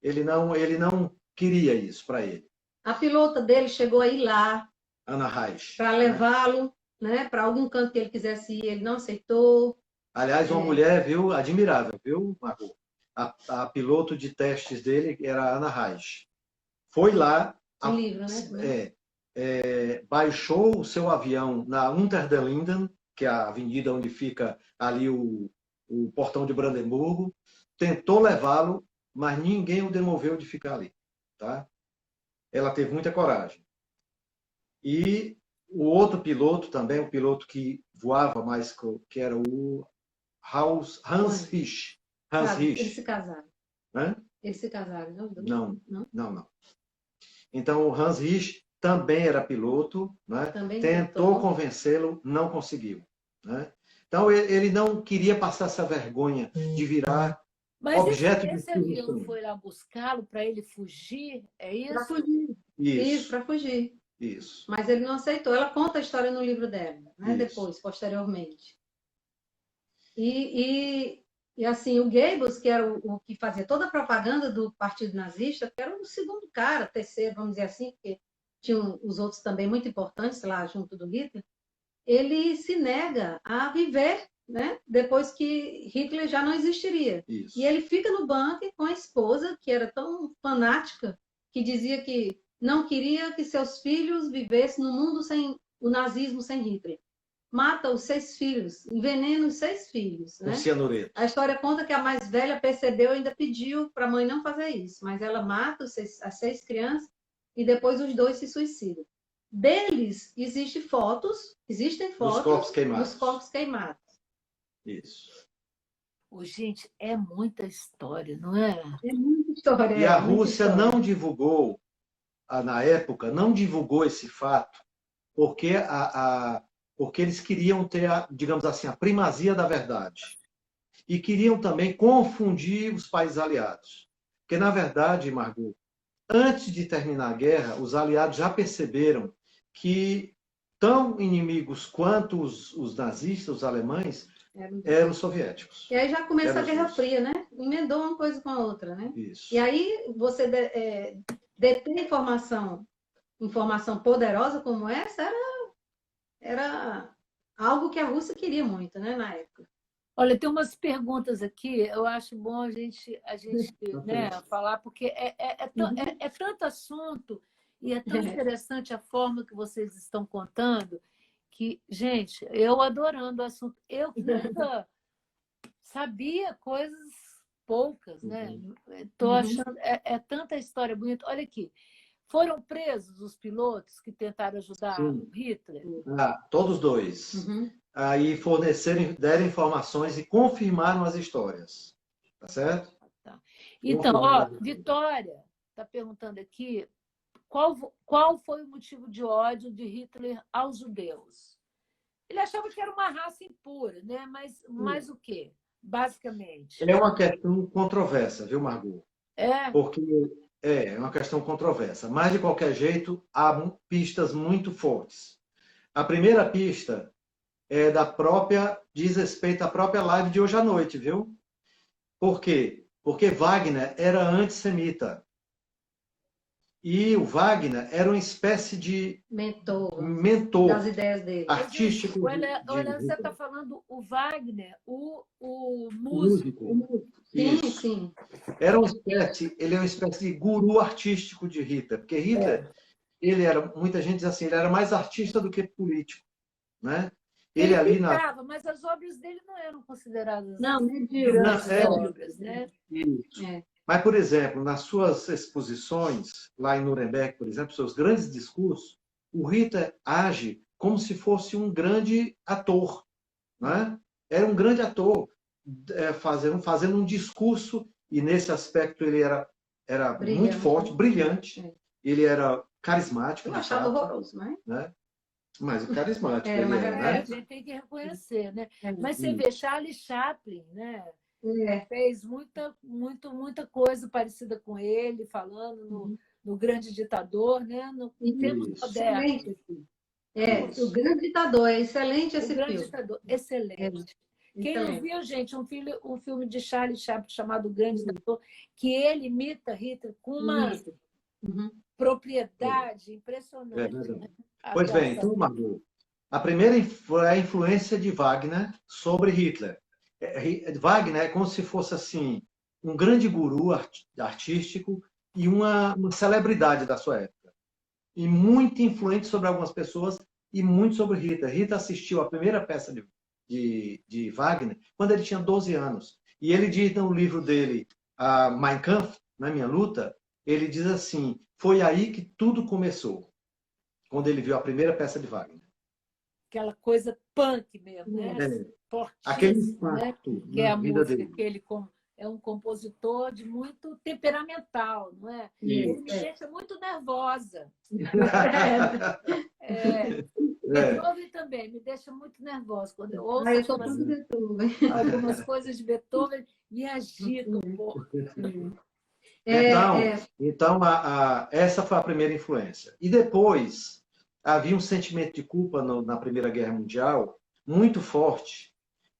Ele não queria isso para ele. A pilota dele chegou a ir lá, Anna Reich, para levá-lo, né, para algum canto que ele quisesse ir, ele não aceitou. Aliás, uma mulher, viu, admirável, viu, Margot? A piloto de testes dele era a Anna Reich. Foi lá, livro, né? Baixou o seu avião na Unter den Linden, que é a avenida onde fica ali o portão de Brandemburgo, tentou levá-lo, mas ninguém o demoveu de ficar ali. Tá? Ela teve muita coragem. E o outro piloto também, o piloto que voava mais, que era o Hans Risch. Eles se casaram. Hã? Eles se casaram, não. Então, o Hans Risch também era piloto, né? Tentou convencê-lo, não conseguiu. Né? Então, ele não queria passar essa vergonha de virar objeto de esse avião foi lá buscá-lo para ele fugir? É isso? Para fugir. Isso, para fugir. Isso. Mas ele não aceitou. Ela conta a história no livro dela, né? Depois, posteriormente. E assim, o Goebbels, que era o que fazia toda a propaganda do Partido Nazista, que era o segundo cara, terceiro, vamos dizer assim, porque tinham os outros também muito importantes lá junto do Hitler, ele se nega a viver né? Depois que Hitler já não existiria. Isso. E ele fica no bunker com a esposa, que era tão fanática, que dizia que não queria que seus filhos vivessem no mundo sem o nazismo, sem Hitler. Mata os 6 filhos, envenena os 6 filhos, Com né? cianureto. A história conta que a mais velha percebeu e ainda pediu para a mãe não fazer isso, mas ela mata as 6 crianças e depois os 2 se suicidam. Deles existem fotos Dos corpos queimados. dos corpos queimados. Isso. Ô, gente, é muita história, não é? É muita história. E a muita Rússia história. não divulgou, na época, não divulgou esse fato, porque, porque eles queriam ter, digamos assim, a primazia da verdade. E queriam também confundir os países aliados. Porque, na verdade, Margot, antes de terminar a guerra, os aliados já perceberam que tão inimigos quanto os nazistas, os alemães, eram os soviéticos. E aí já começa Eram a Guerra os- Fria, né? Emendou uma coisa com a outra, né? Isso. E aí você deter informação poderosa como essa era algo que a Rússia queria muito, né, na época. Olha, tem umas perguntas aqui, eu acho bom a gente né, falar, porque é tanto assunto e é tão interessante a forma que vocês estão contando, que, gente, eu adorando o assunto. Eu nunca sabia coisas poucas, né? Estou achando, é tanta história bonita. Olha aqui, foram presos os pilotos que tentaram ajudar Sim. o Hitler? Todos dois. Aí deram informações e confirmaram as histórias. Tá certo? Tá. Então, ó, Vitória está perguntando aqui qual foi o motivo de ódio de Hitler aos judeus? Ele achava que era uma raça impura, né? Mas o quê, basicamente? É uma questão controversa, viu, Margot? Porque é uma questão controversa. Mas, de qualquer jeito, há pistas muito fortes. A primeira pista diz respeito à própria live de hoje à noite, viu? Por quê? Porque Wagner era antissemita. E o Wagner era uma espécie de mentor das ideias dele. artístico. Olha, você está falando o Wagner, o músico. Sim. Ele é uma espécie de guru artístico de Hitler, porque Hitler, muita gente diz assim, ele era mais artista do que político, né? Ele pintava, mas as obras dele não eram consideradas grandes obras, né? Isso. Mas, por exemplo, nas suas exposições, lá em Nuremberg, por exemplo, seus grandes discursos, o Hitler age como se fosse um grande ator, né? Era um grande ator, fazendo um discurso, e nesse aspecto ele era muito forte, brilhante, ele era carismático. Eu achava horroroso, né? Mas o carismático. A gente tem que reconhecer, né? Mas você vê, Charlie Chaplin, né? Fez muita coisa parecida com ele, falando no Grande Ditador, né? Em termos modernos. O Grande Ditador, é excelente esse filme. O Grande Ditador, excelente. Quem não viu, gente, um filme de Charlie Chaplin chamado O Grande Ditador, que ele imita Hitler com uma propriedade impressionante. Né? Pois bem, então, Margot, a primeira foi a influência de Wagner sobre Hitler. Wagner é como se fosse assim um grande guru artístico e uma celebridade da sua época. E muito influente sobre algumas pessoas e muito sobre Hitler. Hitler assistiu a primeira peça de Wagner quando ele tinha 12 anos. E ele diz no livro dele, Mein Kampf, Na Minha Luta, ele diz assim, foi aí que tudo começou, quando ele viu a primeira peça de Wagner. Aquela coisa punk mesmo, né? Aquele impacto, né? Que é a música dele. Que ele é um compositor de muito temperamental, não é? Ele me deixa muito nervosa. Beethoven também me deixa muito nervosa. Quando eu ouço algumas coisas de Beethoven, me agita um pouco. Então essa foi a primeira influência. E depois havia um sentimento de culpa na Primeira Guerra Mundial muito forte,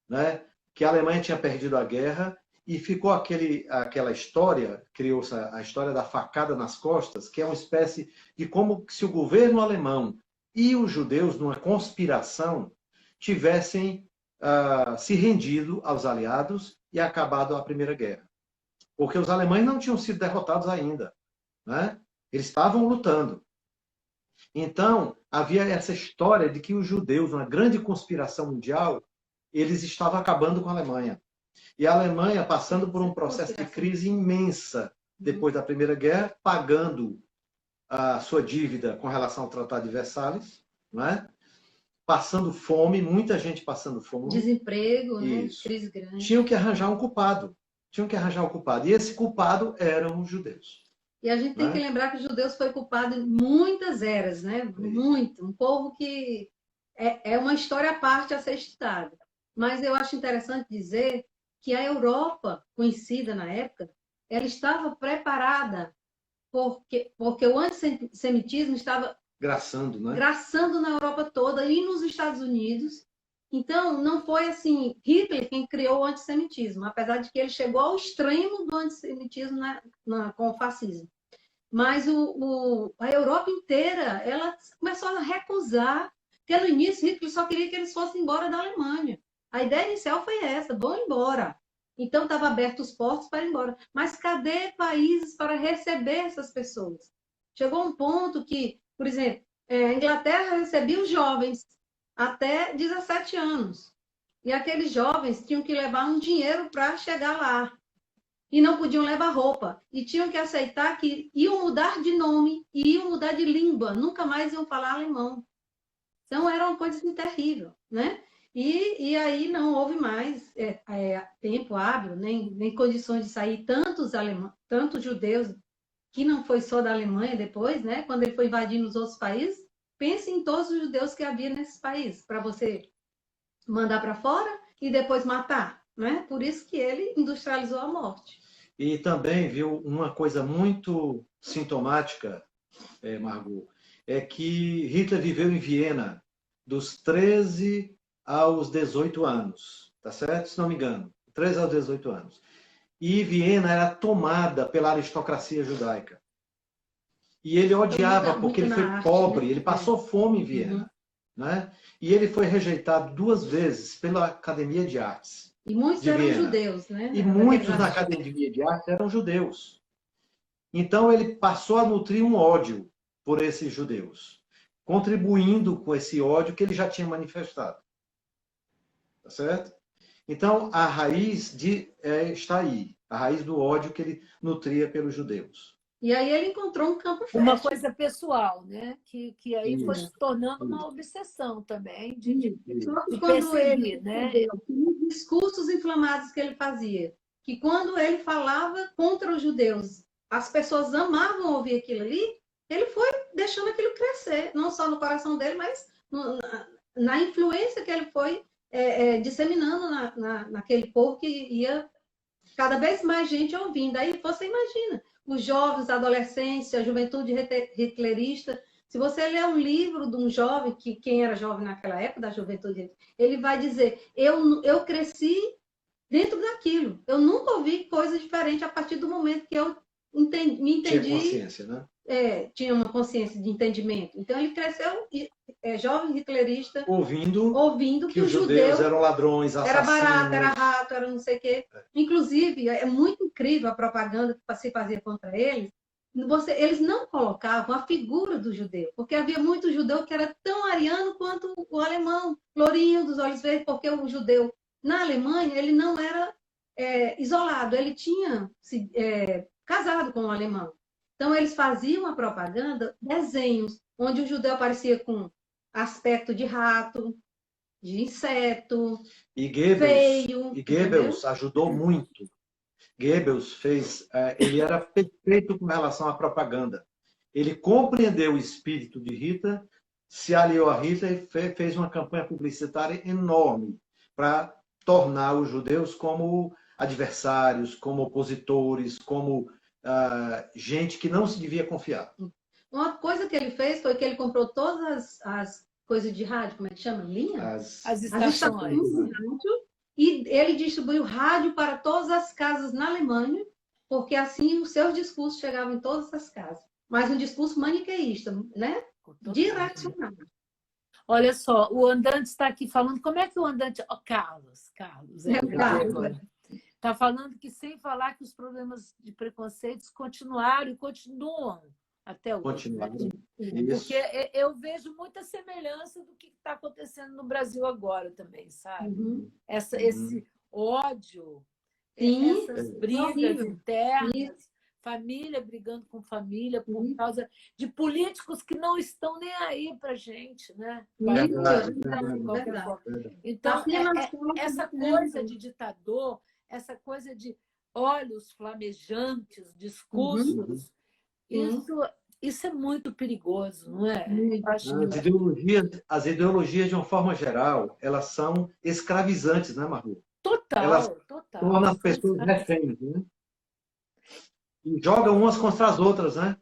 né? Que a Alemanha tinha perdido a guerra e ficou aquela história, criou-se a história da facada nas costas, que é uma espécie de como se o governo alemão e os judeus, numa conspiração, tivessem se rendido aos aliados e acabado a Primeira Guerra. Porque os alemães não tinham sido derrotados ainda, né? Eles estavam lutando. Então, havia essa história de que os judeus, uma grande conspiração mundial, eles estavam acabando com a Alemanha. E a Alemanha passando por um processo de crise imensa depois da Primeira Guerra, pagando a sua dívida com relação ao Tratado de Versalhes, não é? Passando fome, muita gente passando fome. Desemprego, né? Isso. Crise grande. Tinham que arranjar um culpado. E esse culpado eram os judeus. E a gente tem que lembrar que os judeus foi culpado em muitas eras, né? Muito. Um povo que é uma história à parte a ser estudada. Mas eu acho interessante dizer que a Europa, conhecida na época, ela estava preparada porque o antissemitismo estava graçando, né? Graçando na Europa toda e nos Estados Unidos. Então, não foi assim Hitler quem criou o antissemitismo, apesar de que ele chegou ao extremo do antissemitismo com o fascismo. Mas a Europa inteira, ela começou a recusar, porque no início Hitler só queria que eles fossem embora da Alemanha. A ideia inicial foi essa, vão embora. Então, estava aberto os portos para ir embora. Mas cadê países para receber essas pessoas? Chegou um ponto que, por exemplo, a Inglaterra recebia os jovens até 17 anos. E aqueles jovens tinham que levar um dinheiro para chegar lá. E não podiam levar roupa. E tinham que aceitar que iam mudar de nome e iam mudar de língua. Nunca mais iam falar alemão. Então, era uma coisa assim, terrível, né? E aí não houve mais tempo hábil, nem condições de sair tantos judeus, que não foi só da Alemanha depois, né? Quando ele foi invadindo os outros países. Pense em todos os judeus que havia nesses países, para você mandar para fora e depois matar, né? Por isso que ele industrializou a morte. E também, viu, uma coisa muito sintomática, Margot, é que Hitler viveu em Viena dos 13 aos 18 anos, tá certo? Se não me engano, 13 aos 18 anos. E Viena era tomada pela aristocracia judaica. E ele odiava, porque ele foi pobre, né? Ele passou fome em Viena. Né? E ele foi rejeitado 2 vezes pela Academia de Artes. E muitos eram judeus, né? E muitos na Academia de Artes eram judeus. Então ele passou a nutrir um ódio por esses judeus, contribuindo com esse ódio que ele já tinha manifestado. Tá certo? Então a raiz está aí. A raiz do ódio que ele nutria pelos judeus. E aí ele encontrou um campo fértil. Uma coisa pessoal, né? Que aí foi se tornando uma obsessão também de perseguir, né? Os discursos inflamados que ele fazia, que quando ele falava contra os judeus, as pessoas amavam ouvir aquilo ali, ele foi deixando aquilo crescer, não só no coração dele, mas na influência que ele foi disseminando naquele povo que ia cada vez mais gente ouvindo. Aí você imagina, os jovens, a adolescência, a juventude hitlerista. Se você ler um livro de um jovem, quem era jovem naquela época, da juventude, ele vai dizer, eu cresci dentro daquilo. Eu nunca ouvi coisa diferente a partir do momento que eu me entendi. Tinha consciência, né? Tinha uma consciência de entendimento. Então, ele cresceu jovem hitlerista, ouvindo que os judeus eram ladrões, assassinos. Era barato, era rato, era não sei o quê. Inclusive, é muito incrível a propaganda que se fazia contra eles. Eles não colocavam a figura do judeu, porque havia muito judeu que era tão ariano quanto o alemão, lourinho, dos olhos verdes, porque o judeu, na Alemanha, ele não era isolado, ele tinha se casado com o alemão. Então, eles faziam a propaganda, desenhos, onde o judeu aparecia com aspecto de rato, de inseto, feio. E Goebbels ajudou muito. Goebbels ele era perfeito com relação à propaganda. Ele compreendeu o espírito de Hitler, se aliou a Hitler e fez uma campanha publicitária enorme para tornar os judeus como adversários, como opositores, como gente que não se devia confiar. Uma coisa que ele fez foi que ele comprou todas as coisas de rádio, como é que chama? Linha? As estações. E ele distribuiu rádio para todas as casas na Alemanha, porque assim os seus discursos chegavam em todas as casas. Mas um discurso maniqueísta, né? Direcionado. Olha só, o Andante está aqui falando. Como é que o Andante. Oh, Carlos, Carlos. está falando que sem falar que os problemas de preconceitos continuaram e continuam até hoje. Né? Continuar. Porque eu vejo muita semelhança do que está acontecendo no Brasil agora também, sabe? Esse ódio, Sim, essas brigas horrível. internas, família brigando com família por causa de políticos que não estão nem aí para a gente, né? Verdade, De qualquer verdade. forma. Então, essa coisa de ditador, essa coisa de olhos flamejantes, discursos, isso é muito perigoso, não é? Eu acho As ideologias, de uma forma geral, elas são escravizantes, né, Margot? Elas total. tornam as pessoas reféns, né? E jogam umas contra as outras, né?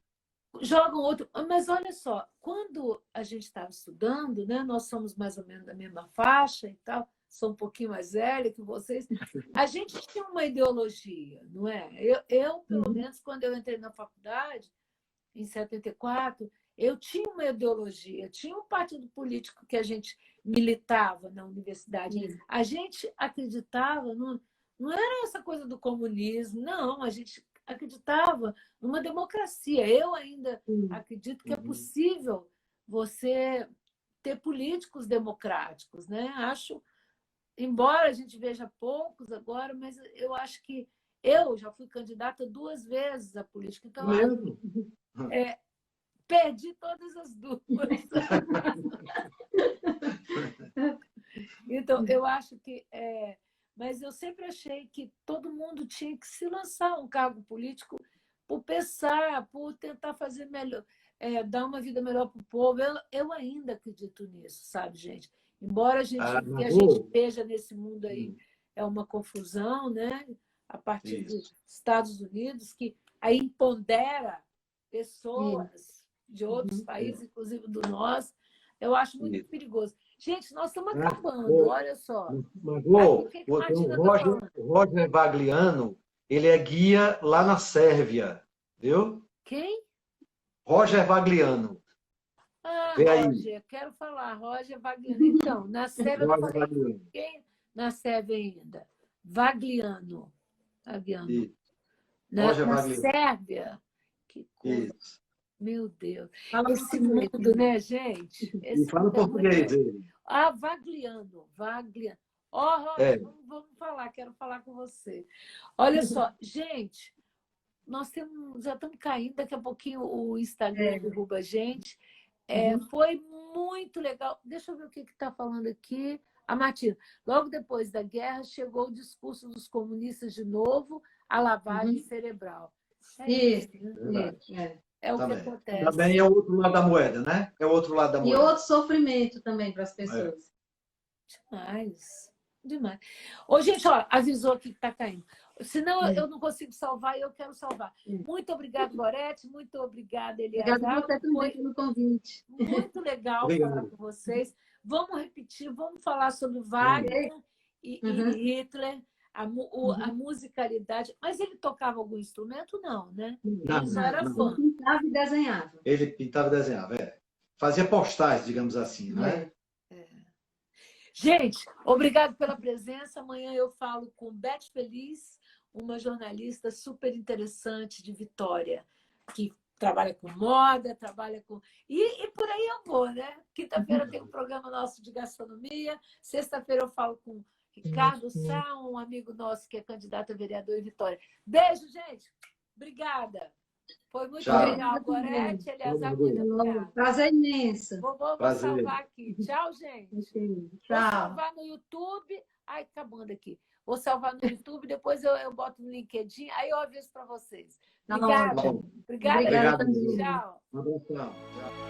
Jogam outro. Mas olha só, quando a gente estava estudando, né, nós somos mais ou menos da mesma faixa e tal, sou um pouquinho mais velha que vocês, a gente tinha uma ideologia, não é? Eu pelo menos, quando eu entrei na faculdade, em 74, eu tinha uma ideologia, tinha um partido político que a gente militava na universidade. A gente acreditava, não era essa coisa do comunismo, não, a gente acreditava numa democracia. Eu ainda acredito que é possível você ter políticos democráticos, né? Acho, embora a gente veja poucos agora, mas eu acho que eu já fui candidata 2 vezes à política, então perdi todas as 2. Então, eu acho que mas eu sempre achei que todo mundo tinha que se lançar a um cargo político por pensar, por tentar fazer melhor, dar uma vida melhor para o povo. Eu ainda acredito nisso, sabe, gente? Embora que a gente veja nesse mundo aí é uma confusão, né? A partir dos Estados Unidos, que aí empodera pessoas de outros países, inclusive do nosso, eu acho muito perigoso. Gente, nós estamos acabando, olha só. Margot, o Roger Vagliano, ele é guia lá na Sérvia, viu? Quem? Roger Vagliano. Vê aí. Roger, quero falar, Roger Vagliano. Então, na Sérvia, eu não falei quem na Sérvia ainda? Vagliano. Na Sérvia? Que coisa. Isso. Meu Deus. Fala Esse mundo, né, gente? E fala português ele. Vagliano. Roger, vamos falar, quero falar com você. Olha só, gente, nós já estamos caindo, daqui a pouquinho o Instagram derruba a gente. Foi muito legal. Deixa eu ver o que está falando aqui. A Martina, logo depois da guerra, chegou o discurso dos comunistas de novo, a lavagem cerebral. Isso. É o que acontece. Também é o outro lado da moeda, né? É o outro lado da moeda. E outro sofrimento também para as pessoas. Demais. Ô, gente, ó, avisou aqui que está caindo. Senão eu não consigo salvar e eu quero salvar. Muito obrigada, Gorete. Muito obrigada, Elias. Obrigada você também pelo convite. Muito legal falar com vocês. Vamos repetir, vamos falar sobre Wagner e Hitler, a musicalidade. Mas ele tocava algum instrumento? Não, né? Ele só era fã. Ele pintava e desenhava. Ele pintava e desenhava, Fazia postais, digamos assim, né? Gente, obrigado pela presença. Amanhã eu falo com Beth Feliz, uma jornalista super interessante de Vitória, que trabalha com moda, trabalha com... E por aí eu vou, né? Quinta-feira tem um programa nosso de gastronomia. Sexta-feira eu falo com Ricardo Sá, um amigo nosso que é candidato a vereador em Vitória. Beijo, gente. Obrigada. Foi muito legal. Gorete, Eleazar, muito obrigada. Prazer imenso. Vou salvar aqui. Tchau, gente. Tchau. Vou salvar no YouTube. Ai, acabando aqui. Vou salvar no YouTube, depois eu boto no LinkedIn, aí eu aviso para vocês. Obrigada. Obrigada. Obrigado. Tchau. Um abração. Tchau.